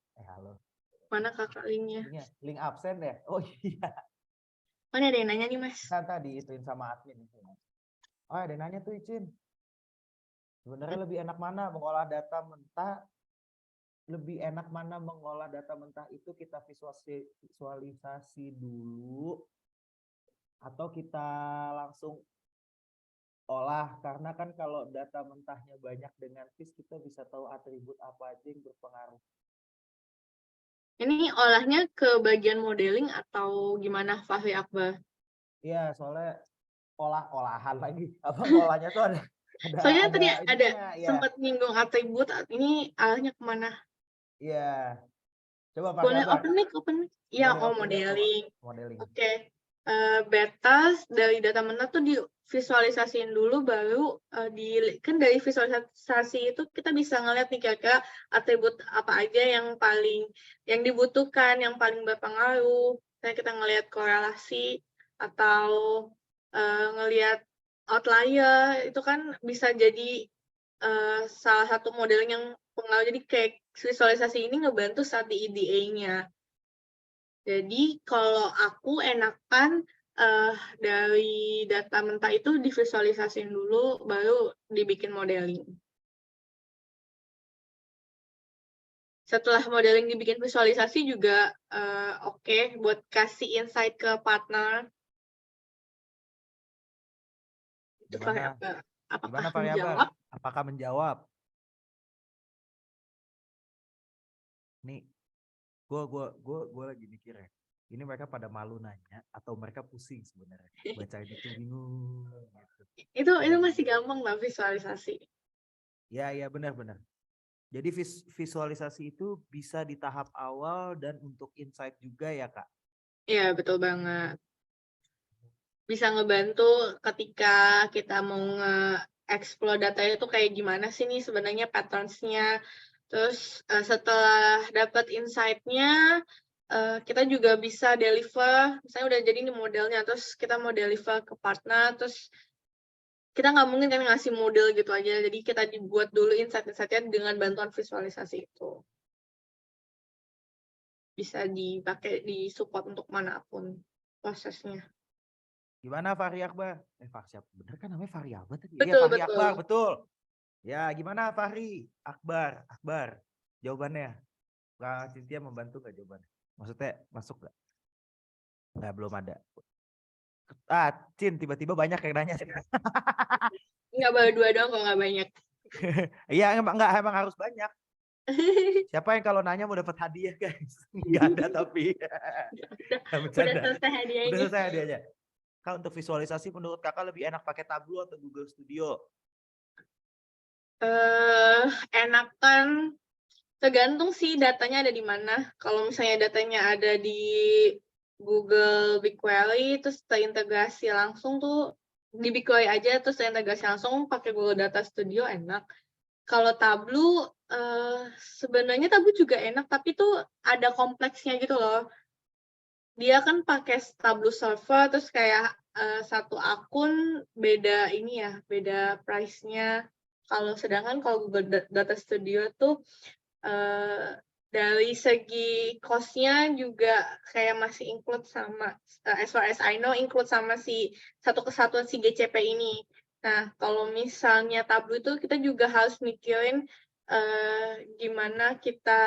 Mana kakak linknya? Link absen ya? Oh iya. Mana ada yang nanya nih mas? Tadi ituin sama admin. Oh ada yang nanya tuh Icin. Sebenarnya lebih enak mana mengolah data mentah? Lebih enak mana mengolah data mentah itu kita visualisasi dulu atau kita langsung olah, karena kan kalau data mentahnya banyak dengan VIS kita bisa tahu atribut apa aja yang berpengaruh. Ini olahnya ke bagian modeling atau gimana Fahri Akbar? Iya, soalnya olahan lagi. Apa olahnya tuh ada soalnya tadi ada sempat nyinggung atribut, ini arahnya kemana? Iya. Coba Pak. Boleh open mic. Iya, modeling. Oke. Beta dari data mentah tuh divisualisasiin dulu, baru kan dari visualisasi itu kita bisa ngeliat nih kira-kira atribut apa aja yang dibutuhkan, yang paling berpengaruh. Kayak kita ngeliat korelasi atau ngeliat outlier, itu kan bisa jadi salah satu modeling yang pengaruh. Jadi kayak visualisasi ini ngebantu saat di EDA-nya. Jadi kalau aku enakan dari data mentah itu divisualisasiin dulu, baru dibikin modeling. Setelah modeling dibikin visualisasi juga oke buat kasih insight ke partner. Gimana Pak Akbar? Apakah menjawab? nih gue lagi mikir ya. Ini mereka pada malu nanya atau mereka pusing sebenarnya bacain itu bingung gitu. Itu masih gampang lah visualisasi. Ya benar. Jadi visualisasi itu bisa di tahap awal dan untuk insight juga ya Kak. Iya, betul banget. Bisa ngebantu ketika kita mau nge-explore data itu kayak gimana sih nih sebenarnya patterns-nya. Terus setelah dapat insight-nya, kita juga bisa deliver, misalnya udah jadi nih modelnya, terus kita mau deliver ke partner, terus kita nggak mungkin kan ngasih model gitu aja, jadi kita dibuat dulu insight-insight-nya dengan bantuan visualisasi itu. Bisa dipakai di support untuk manapun prosesnya. Gimana Fahri Akbar? Siapa? Bener kan namanya Fahri Akbar tadi? Iya Betul, Fahri betul. Akbar, betul. Ya gimana Fahri Akbar? Jawabannya. Kak Cynthia membantu nggak jawabannya? Maksudnya masuk nggak? Nggak, belum ada. Cin, tiba-tiba banyak yang nanya. Nggak baru 2 doang kalau nggak banyak. Iya emang harus banyak. Siapa yang kalau nanya mau dapat hadiah guys? Nggak ada tapi. Udah selesai hadiahnya. Udah selesai hadiahnya. Kak, untuk visualisasi menurut kakak lebih enak pakai Tableau atau Google Studio? Enakan tergantung sih datanya ada di mana. Kalau misalnya datanya ada di Google BigQuery terus terintegrasi langsung tuh di BigQuery aja terus terintegrasi langsung pakai Google Data Studio enak. Kalau Tableau sebenarnya Tableau juga enak tapi tuh ada kompleksnya gitu loh. Dia kan pakai Tableau server terus kayak satu akun beda ini ya, beda price-nya. Sedangkan kalau Google Data Studio tuh dari segi cost-nya juga kayak masih include sama, as far as I know, include sama si satu kesatuan si GCP ini. Nah, kalau misalnya Tableau itu kita juga harus mikirin gimana kita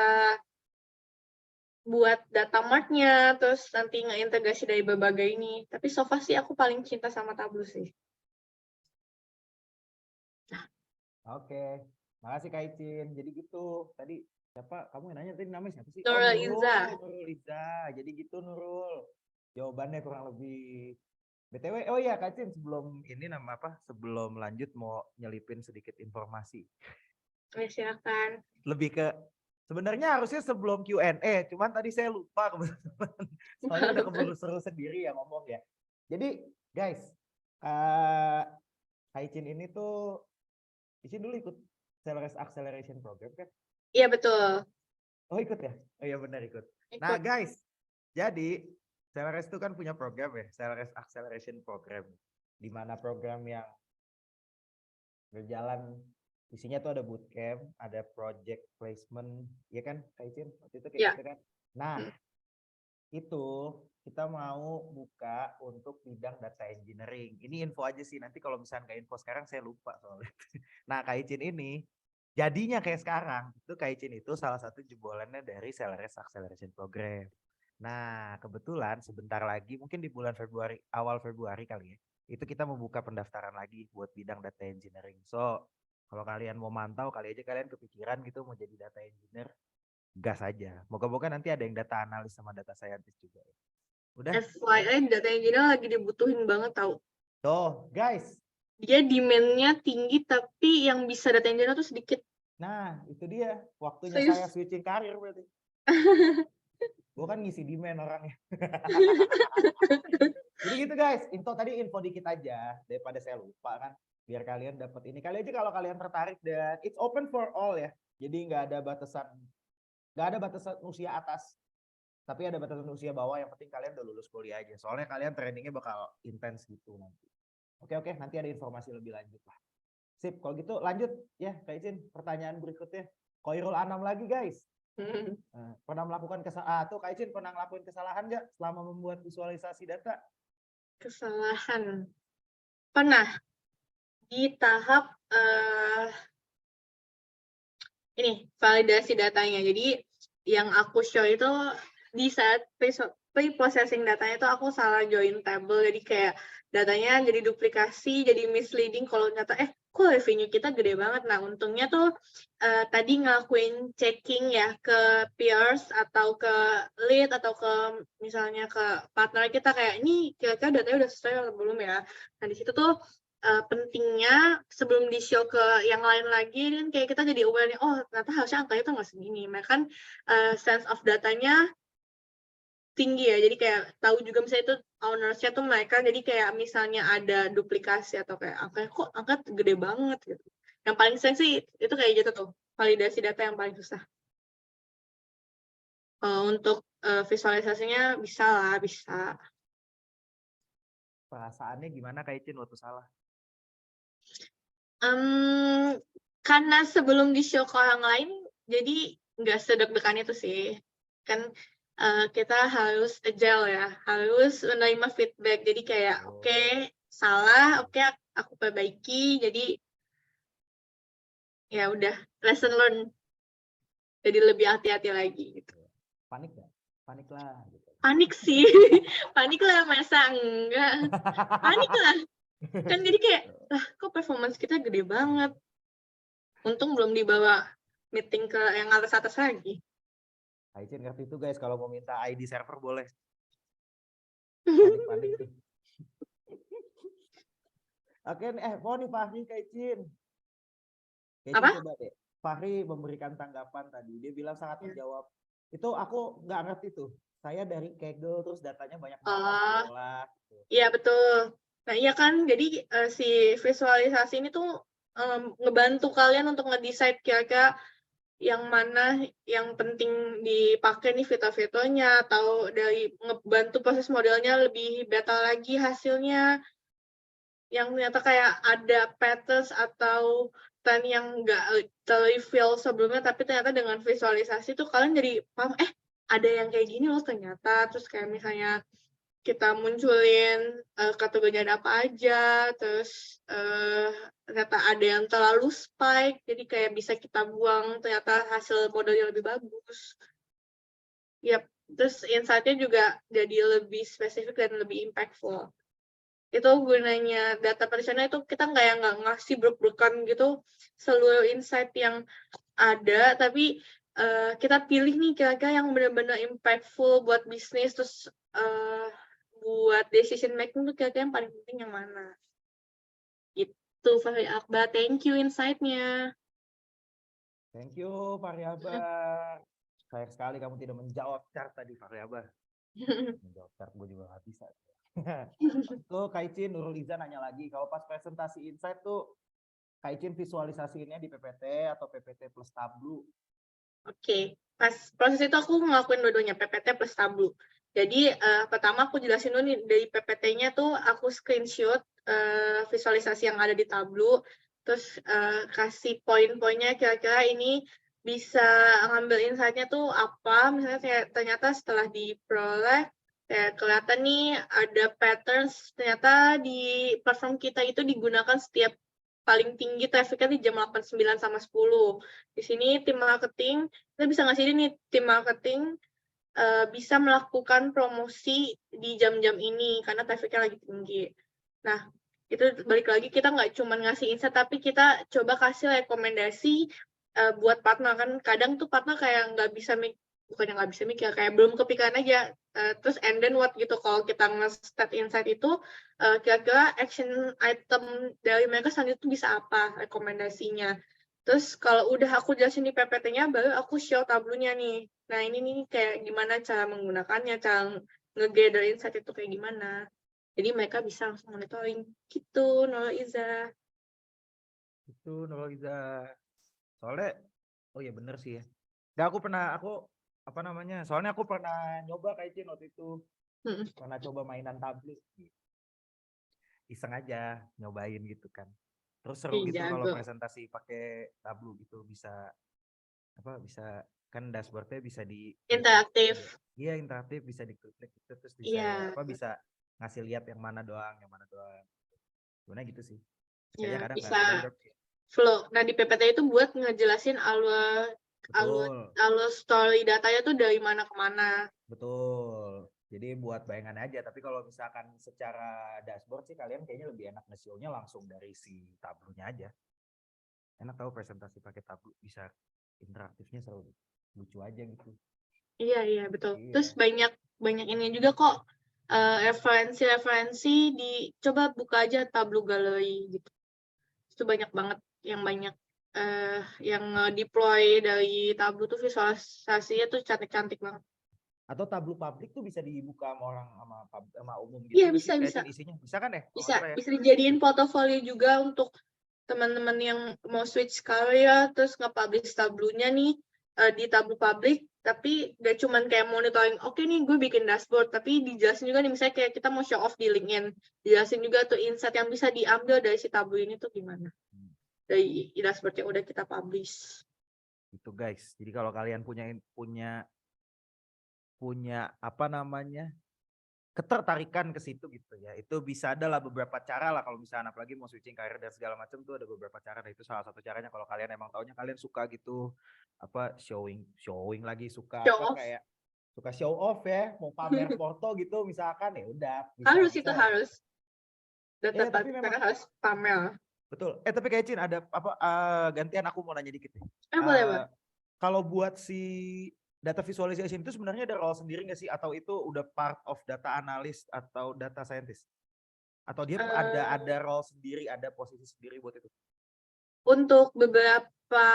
buat data mart-nya, terus nanti ngeintegrasi dari berbagai ini. Tapi so far sih aku paling cinta sama Tableau sih. Oke, makasih Kak Icin. Jadi gitu, tadi siapa? Kamu yang nanya tadi namanya siapa sih? Nurul Iza. Nurul Iza. Jadi gitu Nurul. Jawabannya kurang lebih. BTW, oh iya Kak Icin, sebelum ini sebelum lanjut mau nyelipin sedikit informasi. Ya, silakan. Lebih ke sebenarnya harusnya sebelum Q&A, cuman tadi saya lupa kebetulan. Soalnya udah keburu seru sendiri ya ngomong ya. Jadi guys, Kak Icin ini tuh Icin dulu ikut Celeres Acceleration Program kan? Iya betul. Oh ikut ya? Oh iya benar ikut. Nah guys, jadi Celeres itu kan punya program ya, Celeres Acceleration Program. Di mana program yang berjalan isinya tuh ada bootcamp, ada project placement, ya kan Kak Icin? Waktu itu kayak gitu kan? Nah, itu kita mau buka untuk bidang data engineering. Ini info aja sih, nanti kalau misalnya nggak info sekarang saya lupa soalnya. Nah Kak Icin ini jadinya kayak sekarang, itu Kak Icin itu salah satu jebolannya dari Celeres Acceleration Program. Nah kebetulan sebentar lagi mungkin di bulan Februari, awal Februari kali ya, itu kita membuka pendaftaran lagi buat bidang data engineering. So kalau kalian mau mantau, kali aja kalian kepikiran gitu mau jadi data engineer, gas aja. Moga-moga nanti ada yang data analis sama data scientist juga. Udah. FYI data engineer lagi dibutuhin banget tau. Tuh guys. Dia demand-nya tinggi tapi yang bisa data engineer tuh sedikit. Nah itu dia waktunya saya switching karir berarti. Gue kan ngisi demand orangnya. Jadi gitu guys, info dikit aja daripada saya lupa kan. Biar kalian dapat ini. Kali aja kalau kalian tertarik dan it's open for all ya. Jadi nggak ada batasan usia atas. Tapi ada batasan usia bawah, yang penting kalian udah lulus kuliah aja. Soalnya kalian trainingnya bakal intens gitu nanti. Oke, nanti ada informasi lebih lanjut lah. Sip, kalau gitu lanjut ya Kak Icin. Pertanyaan berikutnya. Khairul Anam lagi guys. Pernah melakukan kesalahan tuh Kak Icin pernah ngelakuin kesalahan nggak selama membuat visualisasi data? Kesalahan pernah di tahap ini validasi datanya. Jadi yang aku show itu di saat pre-processing datanya tuh aku salah join table, jadi kayak datanya jadi duplikasi, jadi misleading kalau ternyata kok revenue kita gede banget. Nah, untungnya tuh tadi ngelakuin checking ya ke peers atau ke lead atau ke misalnya ke partner kita kayak ini kira-kira datanya udah sesuai atau belum ya. Nah, di situ tuh pentingnya sebelum di-show ke yang lain lagi kan kayak kita jadi aware nih, oh ternyata harusnya angkanya tuh nggak segini. Mereka kan sense of datanya tinggi ya, jadi kayak tahu juga misalnya itu ownersnya tuh mereka, jadi kayak misalnya ada duplikasi atau kayak kok angka gede banget gitu. Yang paling sering sih itu kayak gitu tuh, validasi data yang paling susah. Untuk visualisasinya bisa lah, bisa. Perasaannya gimana Kak Icin waktu salah? Karena sebelum di-show ke orang lain, jadi nggak sedeg-degan itu sih. Kan kita harus agile ya, harus menerima feedback. Jadi kayak oke, salah, oke aku perbaiki. Jadi ya udah, lesson learn. Jadi lebih hati-hati lagi gitu. Panik nggak? Panik lah. Gitu. Panik sih, panik lah masa enggak? Panik lah. Kan jadi kayak, kok performance kita gede banget. Untung belum dibawa meeting ke yang atas-atas lagi. Kak Icin ngerti itu guys, kalau mau minta ID server boleh. Panik-panik tuh. Oke, mau nih Fahri Kak Icin. Apa? Coba deh. Fahri memberikan tanggapan tadi. Dia bilang sangat menjawab. Itu aku nggak ngerti tuh. Saya dari Kaggle terus datanya banyak banget sekolah. Gitu. Iya betul. Nah iya kan, jadi si visualisasi ini tuh ngebantu kalian untuk nge-decide kira-kira yang mana yang penting dipakai nih fitur-fiturnya, atau dari ngebantu proses modelnya lebih better lagi hasilnya, yang ternyata kayak ada patterns atau trend yang nggak ter-reveal sebelumnya, tapi ternyata dengan visualisasi tuh kalian jadi paham, ada yang kayak gini loh ternyata. Terus kayak misalnya kita munculin kategorinya ada apa aja, terus ternyata ada yang terlalu spike, jadi kayak bisa kita buang, ternyata hasil modelnya lebih bagus. Yap, terus insight-nya juga jadi lebih spesifik dan lebih impactful. Itu gunanya data practitioner itu kita nggak ngasih brek-brekan gitu seluruh insight yang ada, tapi kita pilih nih kira-kira yang benar-benar impactful buat bisnis, terus buat decision making tuh kira-kira yang paling penting yang mana. Itu Fahri Akbar, thank you insight-nya. Thank you Fahri Akbar. Sayang sekali kamu tidak menjawab chart tadi Fahri Akbar. Menjawab chart gue juga nggak bisa. Tuh Kak Icin, Nurul Iza nanya lagi, kalau pas presentasi insight tuh Kak Icin visualisasinya di PPT atau PPT plus Tableau? Oke, pas proses itu aku ngelakuin dua-duanya, PPT plus Tableau. Jadi pertama aku jelasin dulu nih, dari PPT-nya tuh aku screenshot visualisasi yang ada di Tableau, terus kasih poin-poinnya kira-kira ini bisa ngambil insight-nya tuh apa, misalnya ternyata setelah diperoleh, kayak kelihatan nih ada patterns, ternyata di platform kita itu digunakan setiap paling tinggi traffic-nya di jam 8, 9, sama 10. Di sini tim marketing, kita bisa ngasih nih tim marketing bisa melakukan promosi di jam-jam ini karena traffic-nya lagi tinggi. Nah, itu balik lagi kita nggak cuma ngasih insight, tapi kita coba kasih rekomendasi buat partner. Kan kadang tuh partner kayak bukannya nggak bisa mikir, kayak belum kepikiran aja. Terus and then what gitu, kalau kita nge-stat insight itu, kira-kira action item dari mereka selanjutnya itu bisa apa rekomendasinya. Terus kalau udah aku jelasin di PPT-nya, baru aku show tablunya nih. Nah ini nih kayak gimana cara menggunakannya, cara nge-gather insight itu kayak gimana. Jadi mereka bisa langsung monitoring. Gitu, Nurul Iza. Itu Nurul Iza. Soalnya, oh ya bener sih ya. Gak, soalnya aku pernah nyoba Kak Icin waktu itu. Pernah coba mainan Tableau. Iseng aja nyobain gitu kan. Terus seru gitu kalau presentasi pakai Tableau gitu, bisa kan dashboardnya bisa di interaktif. Iya, interaktif, bisa diklik gitu, terus bisa ngasih lihat yang mana doang. Gimana gitu sih. Ya, kadang bisa flow. Nah, di PPT itu buat ngejelasin alur story datanya tuh dari mana ke mana. Betul. Jadi buat bayangan aja, tapi kalau misalkan secara dashboard sih kalian kayaknya lebih enak nge-show-nya langsung dari si tablonya aja. Enak tahu presentasi pakai tablo, bisa interaktifnya seru, lucu aja gitu. Iya betul. Iya. Terus banyak ini juga kok referensi coba buka aja Tableau Gallery gitu. Itu banyak banget yang yang deploy dari Tableau tuh visualisasinya tuh cantik-cantik banget. Atau tablo publik tuh bisa dibuka sama orang sama umum gitu. Iya, nggak sih? bisa. Liatin isinya. Bisa kan ya? Kalau nggak salah ya? Bisa dijadiin portofolio juga untuk teman-teman yang mau switch career terus nge-publish tablunya nih di Tableau publik, tapi gak cuman kayak monitoring, oke nih gue bikin dashboard, tapi dijelasin juga nih misalnya kayak kita mau show off di LinkedIn, dijelasin juga tuh insight yang bisa diambil dari si Tableau ini tuh gimana dari dashboard yang udah kita publish. Itu guys. Jadi kalau kalian punya apa namanya ketertarikan ke situ gitu ya, itu bisa adalah beberapa cara lah kalau misalnya apalagi mau switching karir dan segala macam tuh ada beberapa cara. Nah itu salah satu caranya kalau kalian emang taunya kalian suka gitu apa showing lagi suka Show apa off. kayak suka show off ya, mau pamer foto gitu misalkan ya udah Itu harus data tapi memang harus pamer. betul. Tapi kayak Cin ada apa gantian aku mau nanya dikit nih. Boleh. Kalau buat si data visualization itu sebenarnya ada role sendiri nggak sih? Atau itu udah part of data analyst atau data scientist? Atau dia ada role sendiri, ada posisi sendiri buat itu? Untuk beberapa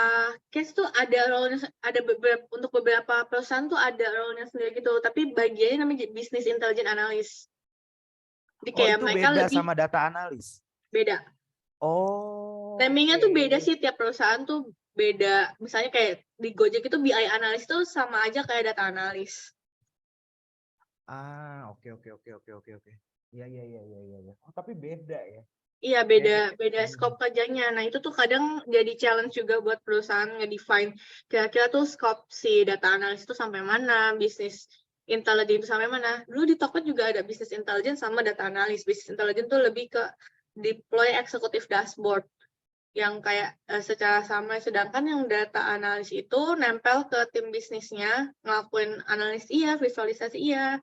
case tuh ada role-nya, untuk beberapa perusahaan tuh ada role-nya sendiri gitu, tapi bagiannya namanya business intelligence analyst. Jadi kayak itu mereka beda lebih sama data analis? beda. Namingnya tuh beda sih, tiap perusahaan tuh beda. Misalnya kayak di Gojek itu BI analis tuh sama aja kayak data analis. Oke. Iya. Tapi beda ya. Iya, beda scope kerjanya. Nah, itu tuh kadang jadi challenge juga buat perusahaan nge-define kira-kira tuh scope si data analis itu sampai mana, business intelligence sampai mana. Dulu di Tokped juga ada business intelligence sama data analis. Business intelligence tuh lebih ke deploy executive dashboard yang kayak secara sama, sedangkan yang data analis itu nempel ke tim bisnisnya, ngelakuin analis iya, visualisasi iya.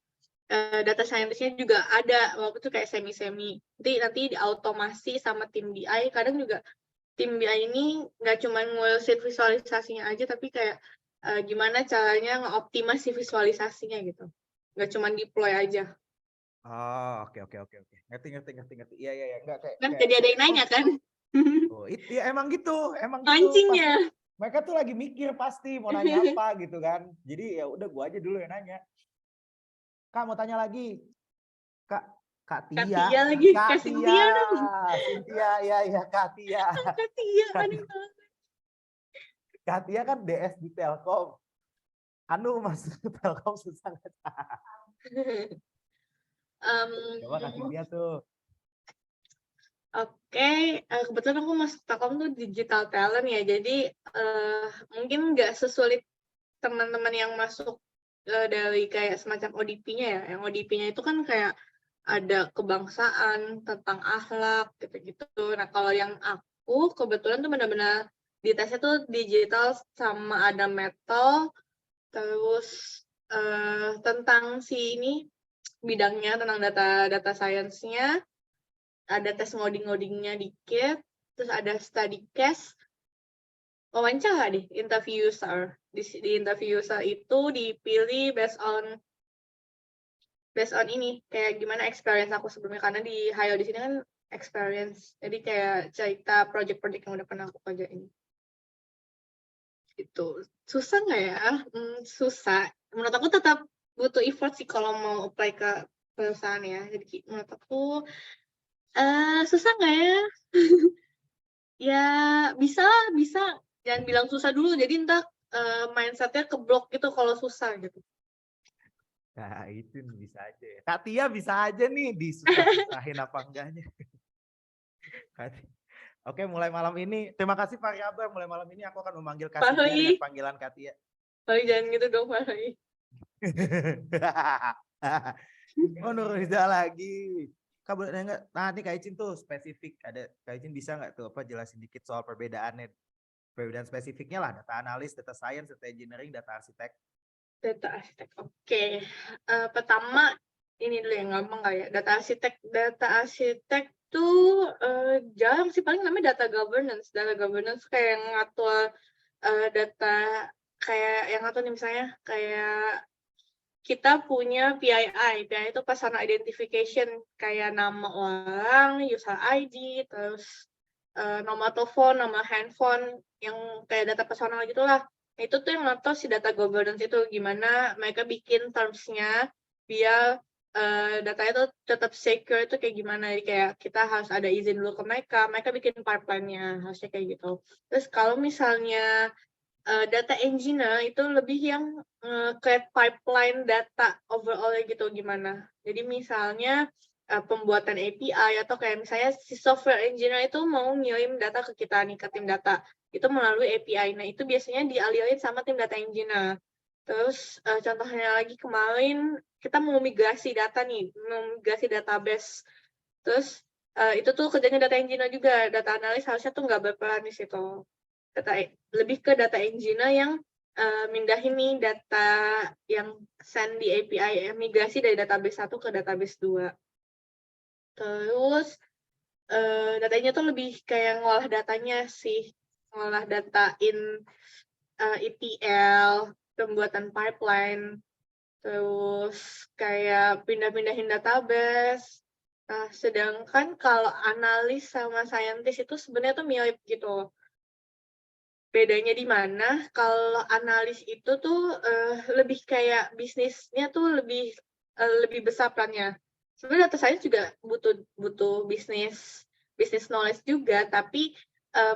Data scientist-nya juga ada waktu itu kayak semi-semi. Nanti diautomasi sama tim BI. Kadang juga tim BI ini nggak cuma ngurusin visualisasinya aja, tapi kayak gimana caranya ngeoptimasi visualisasinya gitu. Nggak cuma deploy aja. Oke. Ngerti. Iya. Enggak kayak. Kan jadi ada yang nanya kan? Iya emang gitu. Mancing Pasti, ya. mereka tuh lagi mikir pasti mau nanya apa gitu kan. Jadi ya udah gua aja dulu yang nanya. Kak mau tanya lagi. Kak Tia. Kak Cynthia dong. Cynthia, ya Kak Tia. Kak Tia, aneh banget. Kak Tia kan DS di Telkom. Masuk ke Telkom susah nggak? Coba Kak Cynthia tuh. Oke, kebetulan aku masuk Telkom tuh digital talent ya, jadi mungkin nggak sesulit teman-teman yang masuk dari kayak semacam ODP-nya ya. Yang ODP-nya itu kan kayak ada kebangsaan, tentang akhlak, gitu-gitu. Nah, kalau yang aku kebetulan tuh benar-benar di tesnya tuh digital sama ada metal, terus tentang bidangnya, tentang data science-nya, ada tes ngoding-ngodingnya dikit, terus ada study case, wawancara deh, interview user. Di interview user itu dipilih based on ini, kayak gimana experience aku sebelumnya, karena di hire di sini kan experience, jadi kayak cerita project-project yang udah pernah aku kerjain. Itu susah nggak ya? Susah. Menurut aku tetap butuh effort sih kalau mau apply ke perusahaan ya. Jadi menurut aku susah nggak ya? Ya bisa. Jangan bilang susah dulu, jadi entar mindsetnya keblok gitu kalau susah gitu. Nah itu bisa aja ya. Kak Tia bisa aja nih disusah-susahin apa enggaknya. Oke, mulai malam ini terima kasih Pak Riabar. Mulai malam ini aku akan memanggil Kak Tia dengan panggilan Kak Tia. Jangan gitu dong Pak Roy. Nurriza lagi. Kak boleh nggak? Nah ini Kak Icin tuh spesifik. Kak Icin bisa nggak tuh jelasin dikit soal perbedaannya? Perbedaan spesifiknya lah, data analis, data science, data engineering, data arsitek. Data arsitek. Oke. Pertama ini dulu yang gampang kali ya. Data arsitek. Data arsitek tuh jarang sih, paling namanya data governance. Data governance kayak yang ngatur data, kayak yang ngatur nih misalnya kayak kita punya PII. PII itu personal identification, kayak nama orang, user ID, terus nomor telepon, nomor handphone, yang kayak data personal gitulah. Nah, itu tuh yang ngatur si data governance itu, gimana mereka bikin terms-nya biar datanya tuh tetap secure, itu kayak gimana. Jadi kayak kita harus ada izin dulu ke mereka bikin pipeline-nya, harusnya kayak gitu. Terus kalau misalnya data engineer itu lebih yang create pipeline data overall gitu gimana. Jadi misalnya pembuatan API atau kayak misalnya si software engineer itu mau ngirim data ke kita nih, ke tim data. Itu melalui API. Nah, itu biasanya dialirin sama tim data engineer. Terus contohnya lagi kemarin kita mau migrasi data nih, mau migrasi database. Terus itu tuh kerjanya data engineer juga, data analis harusnya tuh nggak berperan di situ. Lebih ke data engineer yang mindahin nih data yang send di API, migrasi dari database 1 ke database 2. Terus datanya tuh lebih kayak ngolah datanya sih, ngolah data in ETL, pembuatan pipeline, terus kayak pindah-pindahin database. Nah, sedangkan kalau analis sama saintis itu sebenarnya tuh mirip gitu. Bedanya di mana? Kalau analis itu tuh lebih kayak bisnisnya tuh lebih besar perannya. Sebenarnya data science juga butuh bisnis knowledge juga, tapi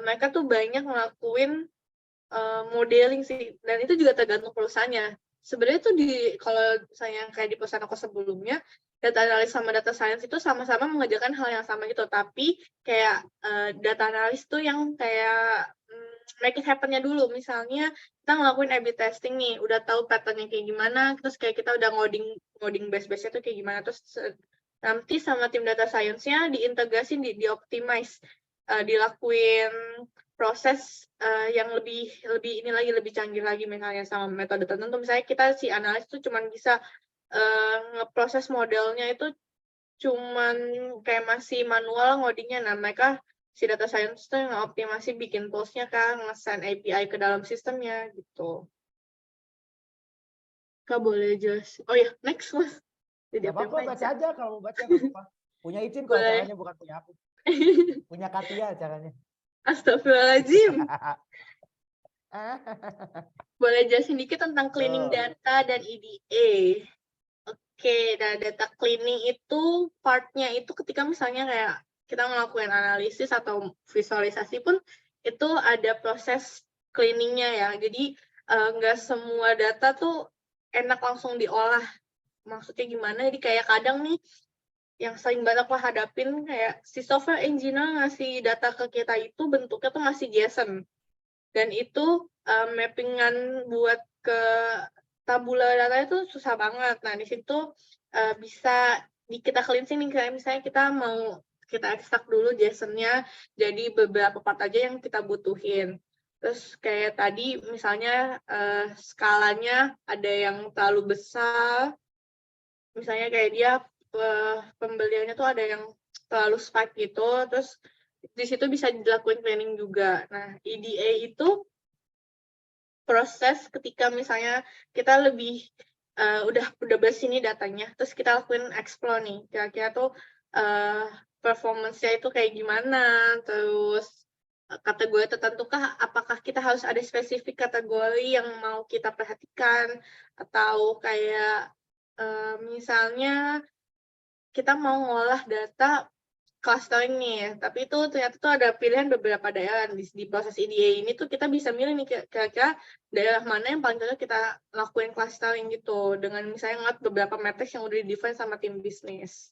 mereka tuh banyak ngelakuin modeling sih, dan itu juga tergantung perusahaannya. Sebenarnya tuh kalau misalnya kayak di perusahaan aku sebelumnya, data analis sama data science itu sama-sama mengerjakan hal yang sama gitu, tapi kayak data analis tuh yang kayak make it happen-nya dulu. Misalnya kita ngelakuin A/B testing nih, udah tahu pattern-nya kayak gimana, terus kayak kita udah ngoding base-base-nya tuh kayak gimana, terus nanti sama tim data science-nya diintegrasi, di-optimize, dilakuin proses yang lebih lebih canggih lagi, misalnya sama metode tertentu. Misalnya kita si analis tuh cuman bisa ngeproses modelnya itu cuman kayak masih manual ngodingnya. Nah, mereka si data science tuh yang optimasi bikin tools-nya kan, nge-send API ke dalam sistemnya gitu. Kak boleh jelasin? Oh ya, next Mas. Jadi Gak apa-apa, baca aja kalau mau baca gak apa-apa. Punya izin kok Boleh. acaranya, bukan punya aku. Punya Katia acaranya. Astagfirullahaladzim. Boleh jelasin dikit tentang cleaning data dan EDA. Oke, nah data cleaning itu part-nya itu ketika misalnya kayak kita ngelakuin analisis atau visualisasi pun itu ada proses cleaning-nya ya. Jadi nggak semua data tuh enak langsung diolah. Maksudnya gimana? Jadi kayak kadang nih yang sering banget aku hadapin kayak si software engineer ngasih data ke kita itu bentuknya tuh masih JSON. Dan itu mappingan buat ke tabula data itu susah banget. Nah, di situ bisa kita cleansing nih, kayak misalnya kita mau kita ekstrak dulu JSON-nya jadi beberapa part aja yang kita butuhin. Terus kayak tadi misalnya skalanya ada yang terlalu besar, misalnya kayak dia pembeliannya tuh ada yang terlalu spike gitu, terus di situ bisa dilakuin cleaning juga. Nah, EDA itu proses ketika misalnya kita lebih udah bersih nih datanya, terus kita lakuin explore nih, kira-kira tuh performance-nya itu kayak gimana, terus kategori tertentukah, apakah kita harus ada spesifik kategori yang mau kita perhatikan, atau kayak misalnya kita mau ngolah data clustering nih, tapi itu ternyata tuh ada pilihan beberapa daerah di proses EDA ini tuh kita bisa milih nih kira-kira daerah mana yang paling cocok kita lakuin clustering gitu, dengan misalnya ngeliat beberapa matrix yang udah di-define sama tim bisnis.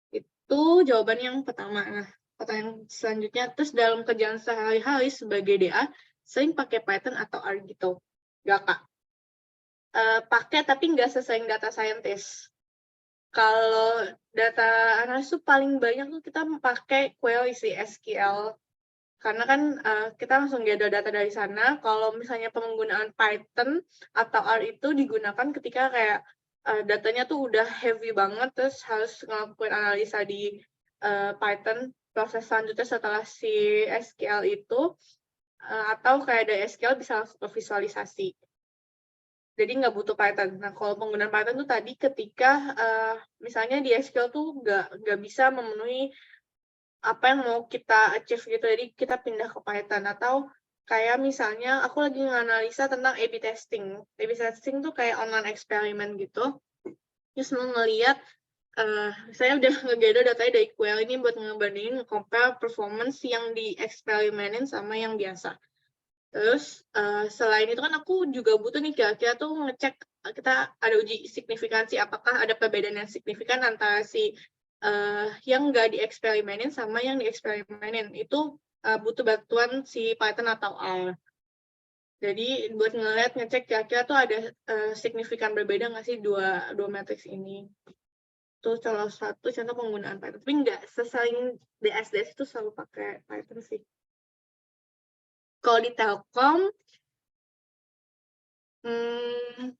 Itu jawaban yang pertama. Nah, pertanyaan selanjutnya, terus dalam kerjaan sehari-hari sebagai DA sering pakai Python atau R gitu? Nggak, Kak. Pakai tapi nggak sesering data scientist. Kalau data analis tuh paling banyak tuh kita pakai query sih, SQL. Karena kan kita langsung gather data dari sana. Kalau misalnya penggunaan Python atau R itu digunakan ketika kayak datanya tuh udah heavy banget, terus harus ngelakuin analisa di Python. Proses selanjutnya setelah si SQL itu, atau kayak dari SQL bisa langsung ke visualisasi. Jadi nggak butuh Python. Nah, kalau penggunaan Python tuh tadi ketika misalnya di SQL tuh nggak bisa memenuhi apa yang mau kita achieve gitu. Jadi kita pindah ke Python. Atau kayak misalnya aku lagi nganalisa tentang A/B testing. A/B testing tuh kayak online eksperimen gitu. Terus mau ngeliat, saya udah nge-gather datanya dari QL ini buat ngebandingin, compare performance yang di eksperimenin sama yang biasa. Terus selain itu kan aku juga butuh nih kira-kira tuh ngecek, kita ada uji signifikansi, apakah ada perbedaan yang signifikan antara si yang nggak dieksperimenin sama yang dieksperimenin. Itu butuh bantuan si Python atau R. Jadi buat ngecek kira-kira tuh ada signifikan berbeda nggak sih dua matriks ini. Itu salah satu contoh penggunaan Python. Tapi nggak sesering DS itu selalu pakai Python sih. Kalau di Telkom, 50-50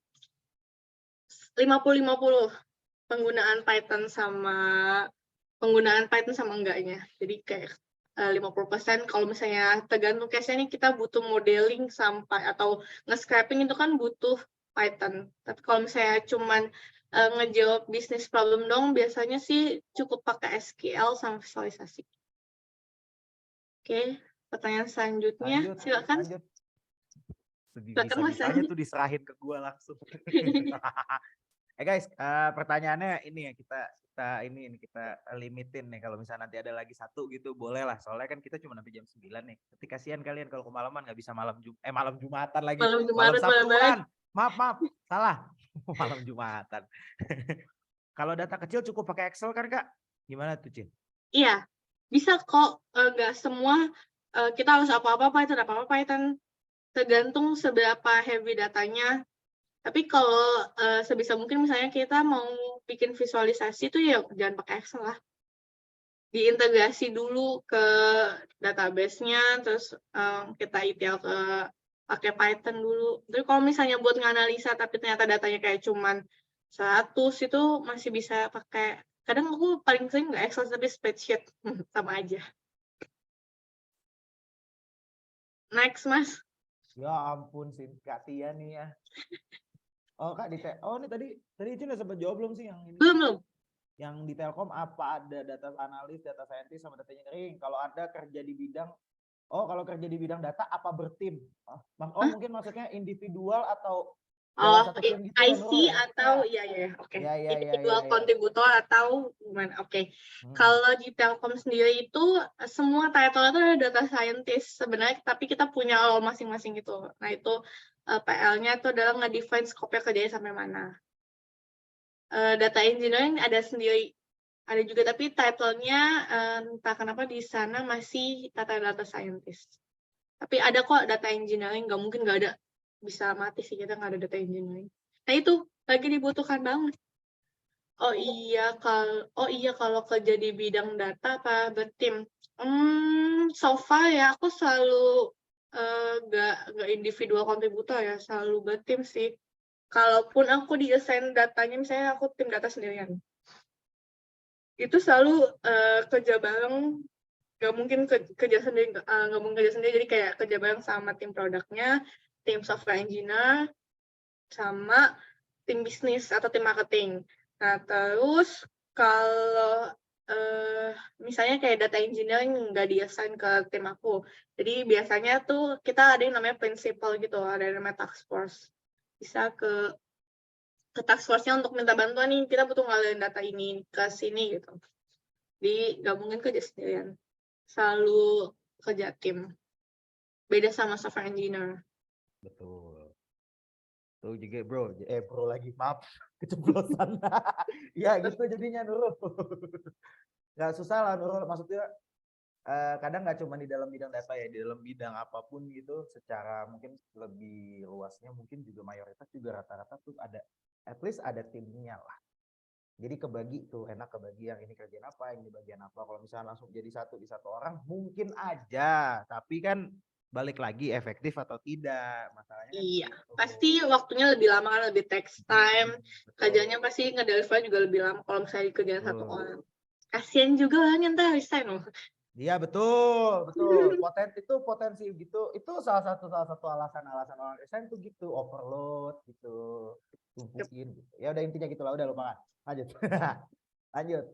penggunaan Python sama enggaknya. Jadi kayak 50% kalau misalnya tergantung case-nya nih kita butuh modeling sampai atau nge-scraping itu kan butuh Python. Tapi kalau misalnya cuman ngejawab bisnis problem dong, biasanya sih cukup pakai SQL sama visualisasi. Oke, pertanyaan selanjutnya silakan. Lanjut. Silakan Mas Bisa-bisanya tuh diserahin ke gua langsung. Guys, pertanyaannya ini ya kita limitin nih, kalau misalnya nanti ada lagi satu gitu boleh lah, soalnya kan kita cuma sampai jam 9 nih. Nanti kasihan kalian kalau kemalaman nggak bisa malam Jumatan lagi. Malam Sabtuan. Maaf, salah. Malam Jumatan. Kalau data kecil cukup pakai Excel kan Kak? Gimana tuh Cin? Iya, bisa kok. Nggak semua kita harus apa-apa Python. Tergantung seberapa heavy datanya. Tapi kalau sebisa mungkin misalnya kita mau bikin visualisasi itu ya jangan pakai Excel lah. Diintegrasi dulu ke database-nya, terus kita ETL ke pakai Python dulu. Terus kalau misalnya buat nganalisa tapi ternyata datanya kayak cuman 100 itu masih bisa pakai. Kadang aku paling sering nggak Excel tapi spreadsheet sama aja. Next, Mas. Ya ampun sih Kak Tia nih ya. Oh Kak ini tadi Cin udah sempat jawab belum sih yang ini? Belum. Yang di Telkom apa ada data analis, data scientist sama data engineering? Kalau ada kerja di bidang kalau kerja di bidang data apa bertim? Mungkin maksudnya individual atau dalam satu tim gitu IC ya, atau ya oke. Individual kontributor atau gimana? Oke. Kalau di Telkom sendiri itu semua title itu ada data scientist sebenarnya, tapi kita punya role masing-masing gitu. Nah, itu PL-nya itu adalah nge-define scope-nya kerjanya sampai mana. Data engineering ada sendiri, ada juga, tapi title-nya entah kenapa di sana masih data scientist. Tapi ada kok data engineering, nggak mungkin nggak ada. Bisa mati sih kita nggak ada data engineering. Nah itu lagi dibutuhkan banget. Oh iya kalau kerja di bidang data apa bertim? So far ya aku selalu nggak individual kontributor ya, selalu bertim sih. Kalaupun aku diassign datanya, misalnya aku tim data sendirian, itu selalu kerja bareng. Nggak mungkin kerja sendiri, jadi kayak kerja bareng sama tim produknya, tim software engineer, sama tim bisnis atau tim marketing. Nah, terus kalau misalnya kayak data engineering nggak di-assign ke tim aku. Jadi biasanya tuh kita ada yang namanya principal gitu, ada yang namanya task force. Bisa ke task force-nya untuk minta bantuan nih, kita butuh ngalirin data ini ke sini gitu. Jadi nggak mungkin kerja sendirian. Selalu kerja tim. Beda sama software engineer. Betul. Tuh juga bro lagi, maaf keceplosan. Ya gitu jadinya Nurul. Nggak susah lah Nurul, maksudnya kadang nggak cuma di dalam bidang data ya, di dalam bidang apapun gitu, secara mungkin lebih luasnya mungkin juga mayoritas juga rata-rata tuh ada, at least ada timnya lah. Jadi kebagi tuh, enak kebagi yang ini kerjaan apa, yang ini bagian apa. Kalau misalnya langsung jadi satu di satu orang, mungkin aja. Tapi kan balik lagi efektif atau tidak. Masalahnya kan Iya, gitu. pasti waktunya lebih lama kan, lebih takes time. Betul. Kerjanya pasti ngedeliver juga lebih lama kalau misalnya dikerjain satu Betul. orang. Kasian juga lah yang ntar resign loh. Iya betul, betul. Potensi gitu. Itu salah satu alasan orang resign tuh gitu, overload gitu, tumpukin gitu. Ya udah intinya gitulah, udah lupakan. Lanjut. Lanjut.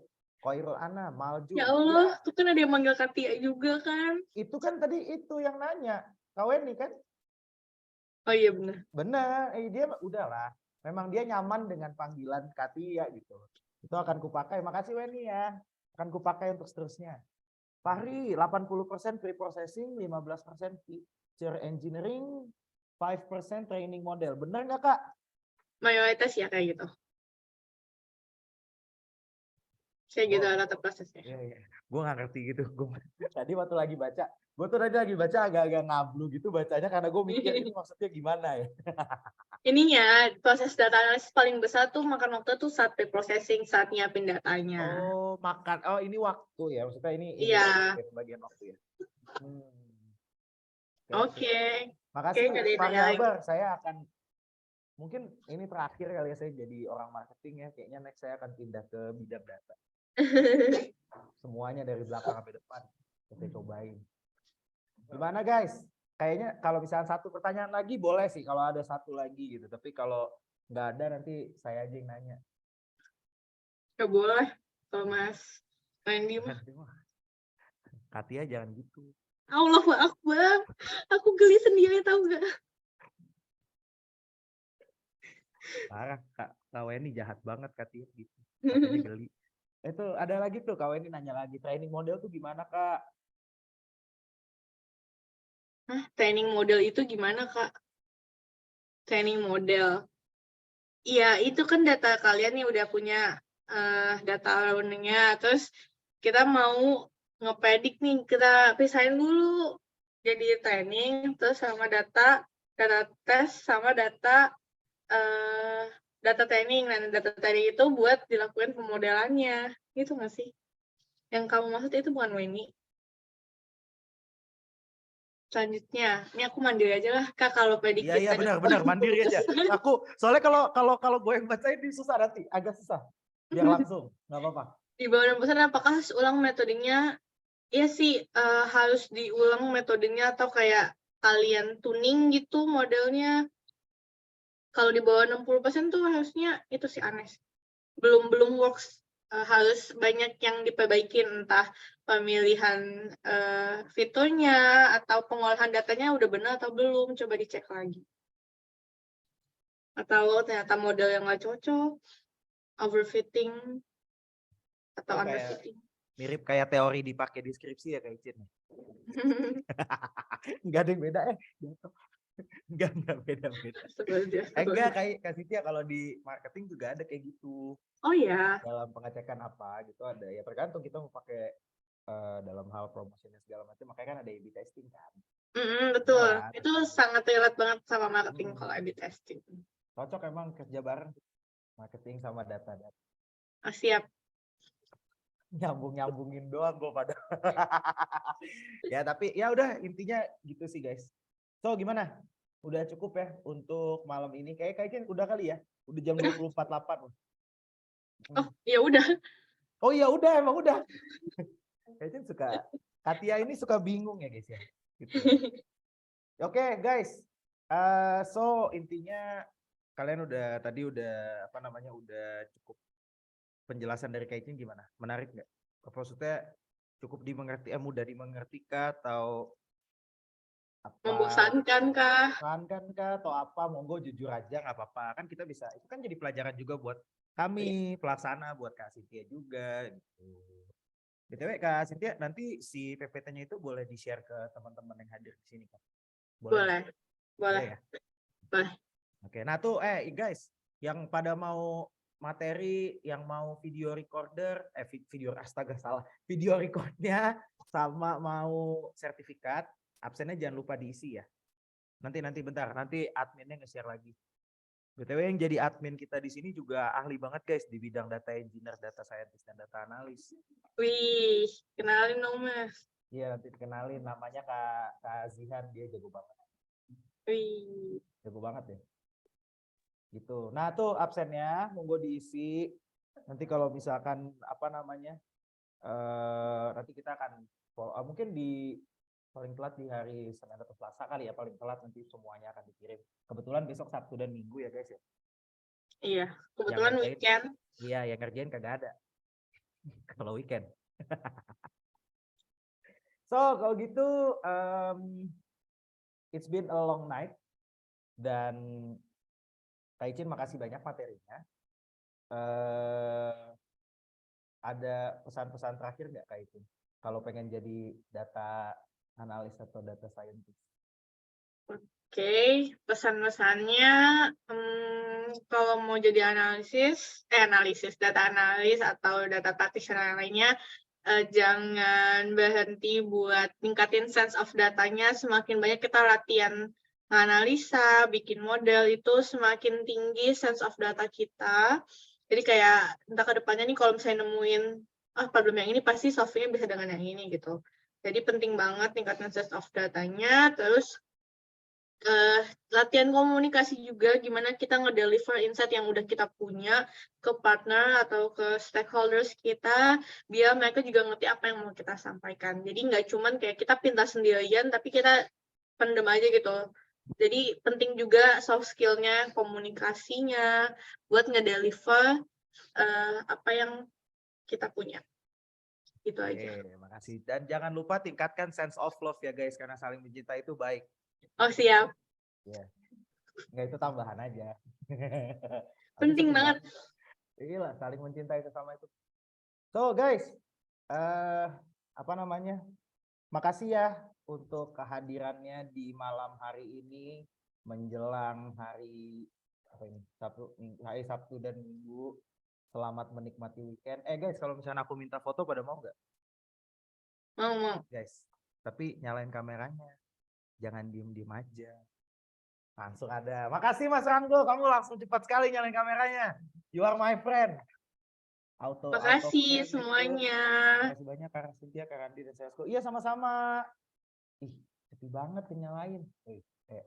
Khairul Ana, Malju. Ya Allah, tuh kan ada yang manggil Katia juga kan. Itu kan tadi itu yang nanya. Kak Weni kan? Oh iya benar. Benar, dia udahlah. Memang dia nyaman dengan panggilan Katia gitu. Itu akan kupakai. Makasih Weni ya. Akan kupakai untuk seterusnya. Fahri 80% pre-processing, 15% feature engineering, 5% training model. Benar nggak Kak? Mayoritas ya kayak gitu. Kayak gitu rata prosesnya. Iya, iya. Gue nggak ngerti gitu. Tadi waktu lagi baca, gue tuh tadi lagi baca agak-agak ngablu gitu bacanya karena gue mikir ini maksudnya gimana ya. Ininya, proses data analysis paling besar tuh makan waktu tuh saat pre-processing, saat nyiapin datanya. Oh, makan. Oh, ini waktu ya. Maksudnya ini Iya. bagian waktu ya. Oke. Makasih Oke, nggak ada yang Pak tanya lagi. Gabar. Saya akan mungkin ini terakhir kali ya saya jadi orang marketing ya. Kayaknya next saya akan pindah ke bidang data. Semuanya dari belakang sampai depan. Kita cobain. Gimana guys? Kayaknya kalau misalnya satu pertanyaan lagi boleh sih kalau ada satu lagi gitu. Tapi kalau nggak ada nanti saya aja yang nanya. Nggak boleh, kalau Mas Randy mah. Katia jangan gitu. Allahu Akbar. Aku geli sendiri tahu nggak? Parah, Kak Weni jahat banget Katia gitu. Katanya geli. Itu ada lagi tuh Kak Weni nanya lagi. Training model tuh gimana Kak? Hah, training model itu gimana, Kak? Training model. Iya, itu kan data kalian nih udah punya data learning-nya. Terus kita mau ngepredik nih, kita pisahin dulu. Jadi training, terus sama data tes, sama data training. Nah, data training itu buat dilakukan pemodelannya. Gitu nggak sih? Yang kamu maksud itu bukan Weni? Selanjutnya, ini aku mandiri aja lah Kak kalau prediksi. Iya benar mandiri aja. Aku soalnya kalau gue yang bacain ini susah nanti, agak susah. Biar langsung, nggak apa-apa. Di bawah 6% apakah harus ulang metodenya? Iya sih, harus diulang metodenya atau kayak kalian tuning gitu modelnya. Kalau di bawah 60% tuh harusnya itu sih aneh. Belum works. Harus banyak yang diperbaikin, entah pemilihan fiturnya atau pengolahan datanya udah benar atau belum, coba dicek lagi. Atau ternyata model yang nggak cocok, overfitting atau underfitting. Mirip kayak teori dipakai deskripsi ya kayak Cin. Enggak ada yang beda Enggak beda. Enggak kayak Kak Cynthia kalau di marketing juga ada kayak gitu. Oh ya. Dalam pengecekan apa gitu ada ya tergantung kita mau pakai dalam hal promosinya segala macam makanya kan ada A/B testing kan. Betul. Nah, itu sangat relate banget sama marketing kalau A/B testing. Cocok emang kerja bareng marketing sama data. Oh, siap. Nyambungin doang gue pada. Ya tapi ya udah intinya gitu sih guys. So gimana? Udah cukup ya untuk malam ini kayaknya udah kali ya. Udah jam 24.08. Oh, ya udah. Oh ya udah emang udah. Kayaknya Katia ini suka bingung ya guys ya. Gitu. Oke guys. So intinya kalian udah cukup penjelasan dari Kaicin gimana? Menarik nggak? Maksudnya cukup dimengerti, mudah dimengerti kah atau apa? Membosankan kah? Atau apa? Monggo jujur aja nggak apa-apa. Kan kita bisa, itu kan jadi pelajaran juga buat kami, pelaksana, buat Kak Cynthia juga. Gitu. BTW Kak Cynthia, nanti si PPT-nya itu boleh di-share ke teman-teman yang hadir di sini kan? Boleh. Ya? Boleh. Oke, nah tuh guys, yang pada mau materi, yang mau video recorder, video recordnya sama mau sertifikat, absennya jangan lupa diisi ya. Nanti bentar, nanti adminnya nge-share lagi. BTW yang jadi admin kita di sini juga ahli banget guys di bidang data engineer, data scientist, dan data analis. Wih, kenalin dong Mas. Iya, nanti kenalin namanya Kak Zihan, dia jago banget. Wih, Jago banget ya. Gitu. Nah, tuh absennya monggo diisi. Nanti kalau misalkan apa namanya? Nanti kita akan mungkin di paling telat di hari Senin atau Selasa kali ya, paling telat nanti semuanya akan dikirim. Kebetulan besok Sabtu dan Minggu ya guys ya. iya, kebetulan ngerjain. weekend. Iya, yang ngerjain kagak ada. Kalau weekend. So, kalau gitu it's been a long night dan Kak Icin makasih banyak materinya. Ada pesan-pesan terakhir nggak Kak Icin? Kalau pengen jadi data analis atau data scientist? Oke, pesan-pesannya kalau mau jadi data analis atau data practitioner lainnya, jangan berhenti buat tingkatin sense of datanya. Semakin banyak kita latihan analisa, bikin model, itu semakin tinggi sense of data kita. Jadi kayak entah ke depannya nih kalau misalnya nemuin problem yang ini pasti solving-nya bisa dengan yang ini gitu. Jadi penting banget tingkatin sense of datanya, terus latihan komunikasi juga, gimana kita ngedeliver insight yang udah kita punya ke partner atau ke stakeholders kita, biar mereka juga ngerti apa yang mau kita sampaikan. Jadi nggak cuman kayak kita pintar sendirian, tapi kita pendem aja gitu. Jadi penting juga soft skill-nya, komunikasinya, buat ngedeliver apa yang kita punya. Gitu aja. Oke, makasih. Dan jangan lupa tingkatkan sense of love ya guys, karena saling mencintai itu baik. Oh siap. Ya, nggak itu tambahan aja. Tapi Penting seru banget. Iya, saling mencintai sesama itu. So guys, apa namanya? Makasih ya untuk kehadirannya di malam hari ini menjelang hari apa ini? Hari Sabtu dan Minggu. Selamat menikmati weekend. Guys, kalau misalnya aku minta foto pada mau nggak? Mau. Guys, tapi nyalain kameranya. Jangan diem-diem aja. Langsung ada. Makasih Mas Ranggo, kamu langsung cepat sekali nyalain kameranya. You are my friend. Makasih friend semuanya. Terima kasih banyak Kak Cynthia, Kak Randi, dan saya. Iya sama-sama. Ih, sepi banget nyalain.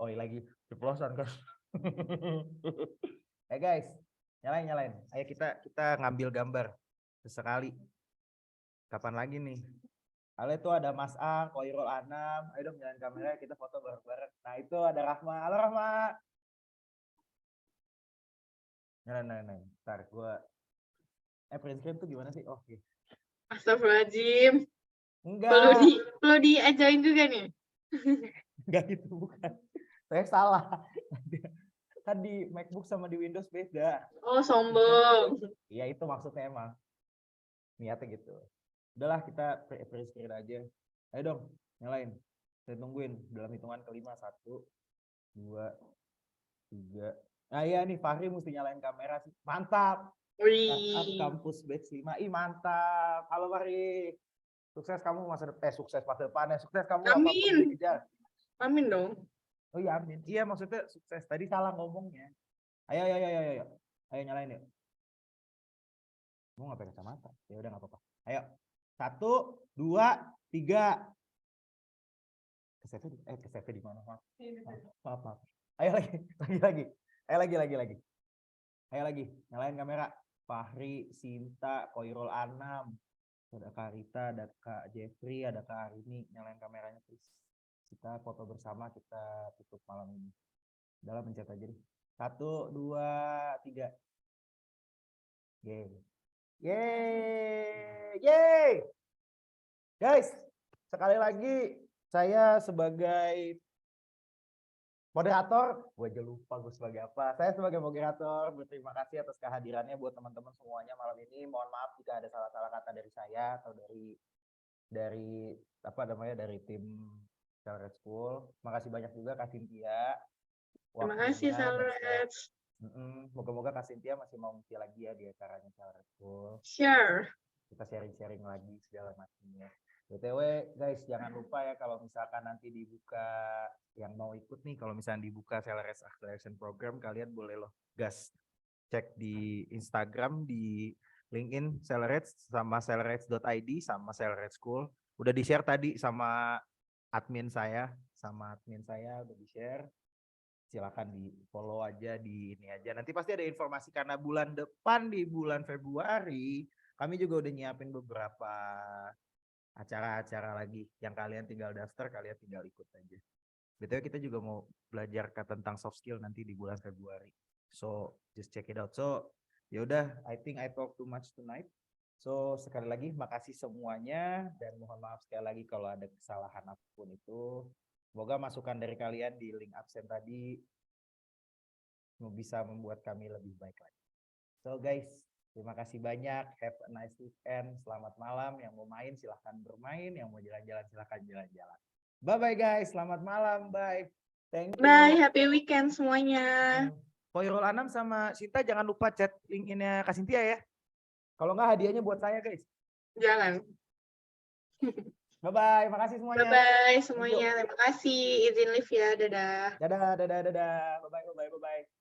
Lagi ceplosan kan. Guys, nyalain. Ayo kita ngambil gambar sesekali. Kapan lagi nih? Halo, itu ada Mas A, Koirul Anam. Ayo dong nyalain kamera, kita foto bareng-bareng. Nah itu ada Rahma. Halo Rahma. Nyalain. Ntar gue print screen tuh gimana sih? Oke. Astagfirullahaladzim. Enggak. Perlu diajarin juga nih. Enggak gitu, bukan. Saya salah. Kan di MacBook sama di Windows beda. Oh, sombong. Iya, itu maksudnya emang. Niatnya gitu. Udahlah, kita print screen aja. Ayo dong, nyalain. Saya tungguin dalam hitungan kelima. 1, 2, 3. Nah iya nih, Fahri mesti nyalain kamera sih. Mantap. Startup Kampus Batch 5. Ih, mantap. Halo Fahri. Sukses kamu sukses masa depannya. Sukses kamu apapun yang dikejar. Amin dong. Oh iya, amin. Iya, maksudnya sukses. Tadi salah ngomongnya. Ayo. Ayo nyalain yuk. Kamu nggak pakai kacamata. Ya udah nggak apa-apa. Ayo. 1, 2, 3. Keseve di mana? Maaf. Ayo lagi. Ayo lagi. Nyalain kamera. Fahri, Sinta, Koirul Anam. Ada Kak Rita, ada Kak Jeffrey, ada Kak Arini. Nyalain kameranya please. Kita foto bersama, kita tutup malam ini. Dalam mencet aja deh. 1, 2, 3. Yeay. Guys, sekali lagi saya sebagai moderator, gue aja lupa gue sebagai apa. Saya sebagai moderator berterima kasih atas kehadirannya buat teman-teman semuanya malam ini. Mohon maaf jika ada salah-salah kata dari saya atau dari tim Salret School. Makasih banyak juga Kak Cynthia. Terima kasih Salret. Moga-moga Kak Cynthia masih mau ngisi lagi ya di acaranya Salret School. Sure. Kita sharing-sharing lagi segala macamnya. BTW guys, jangan lupa ya kalau misalkan nanti dibuka yang mau ikut nih, kalau misalnya dibuka Celeres Acceleration Program, kalian boleh loh gas cek di Instagram, di LinkedIn Celeres sama celerets.id sama Celeres School. Udah di-share tadi sama admin saya udah di-share. Silakan di follow aja, di ini aja. Nanti pasti ada informasi karena bulan depan di bulan Februari kami juga udah nyiapin beberapa acara-acara lagi yang kalian tinggal daftar, kalian tinggal ikut aja. Betul, kita juga mau belajar tentang soft skill nanti di bulan Februari. So just check it out. So yaudah, I think I talk too much tonight. So sekali lagi makasih semuanya dan mohon maaf sekali lagi kalau ada kesalahan apapun itu. Semoga masukan dari kalian di link absen tadi bisa membuat kami lebih baik lagi. So guys, terima kasih banyak. Have a nice weekend. Selamat malam. Yang mau main silahkan bermain. Yang mau jalan-jalan silahkan jalan-jalan. Bye-bye guys. Selamat malam. Bye. Thank you. Bye, happy weekend semuanya. Khairul Anam sama Sinta jangan lupa chat link-innya Kak Sintia ya. Kalau nggak hadiahnya buat saya guys. Jangan. Bye-bye. Makasih semuanya. Bye-bye semuanya. Terima kasih. Izin live ya. Dadah. Dadah. Bye-bye.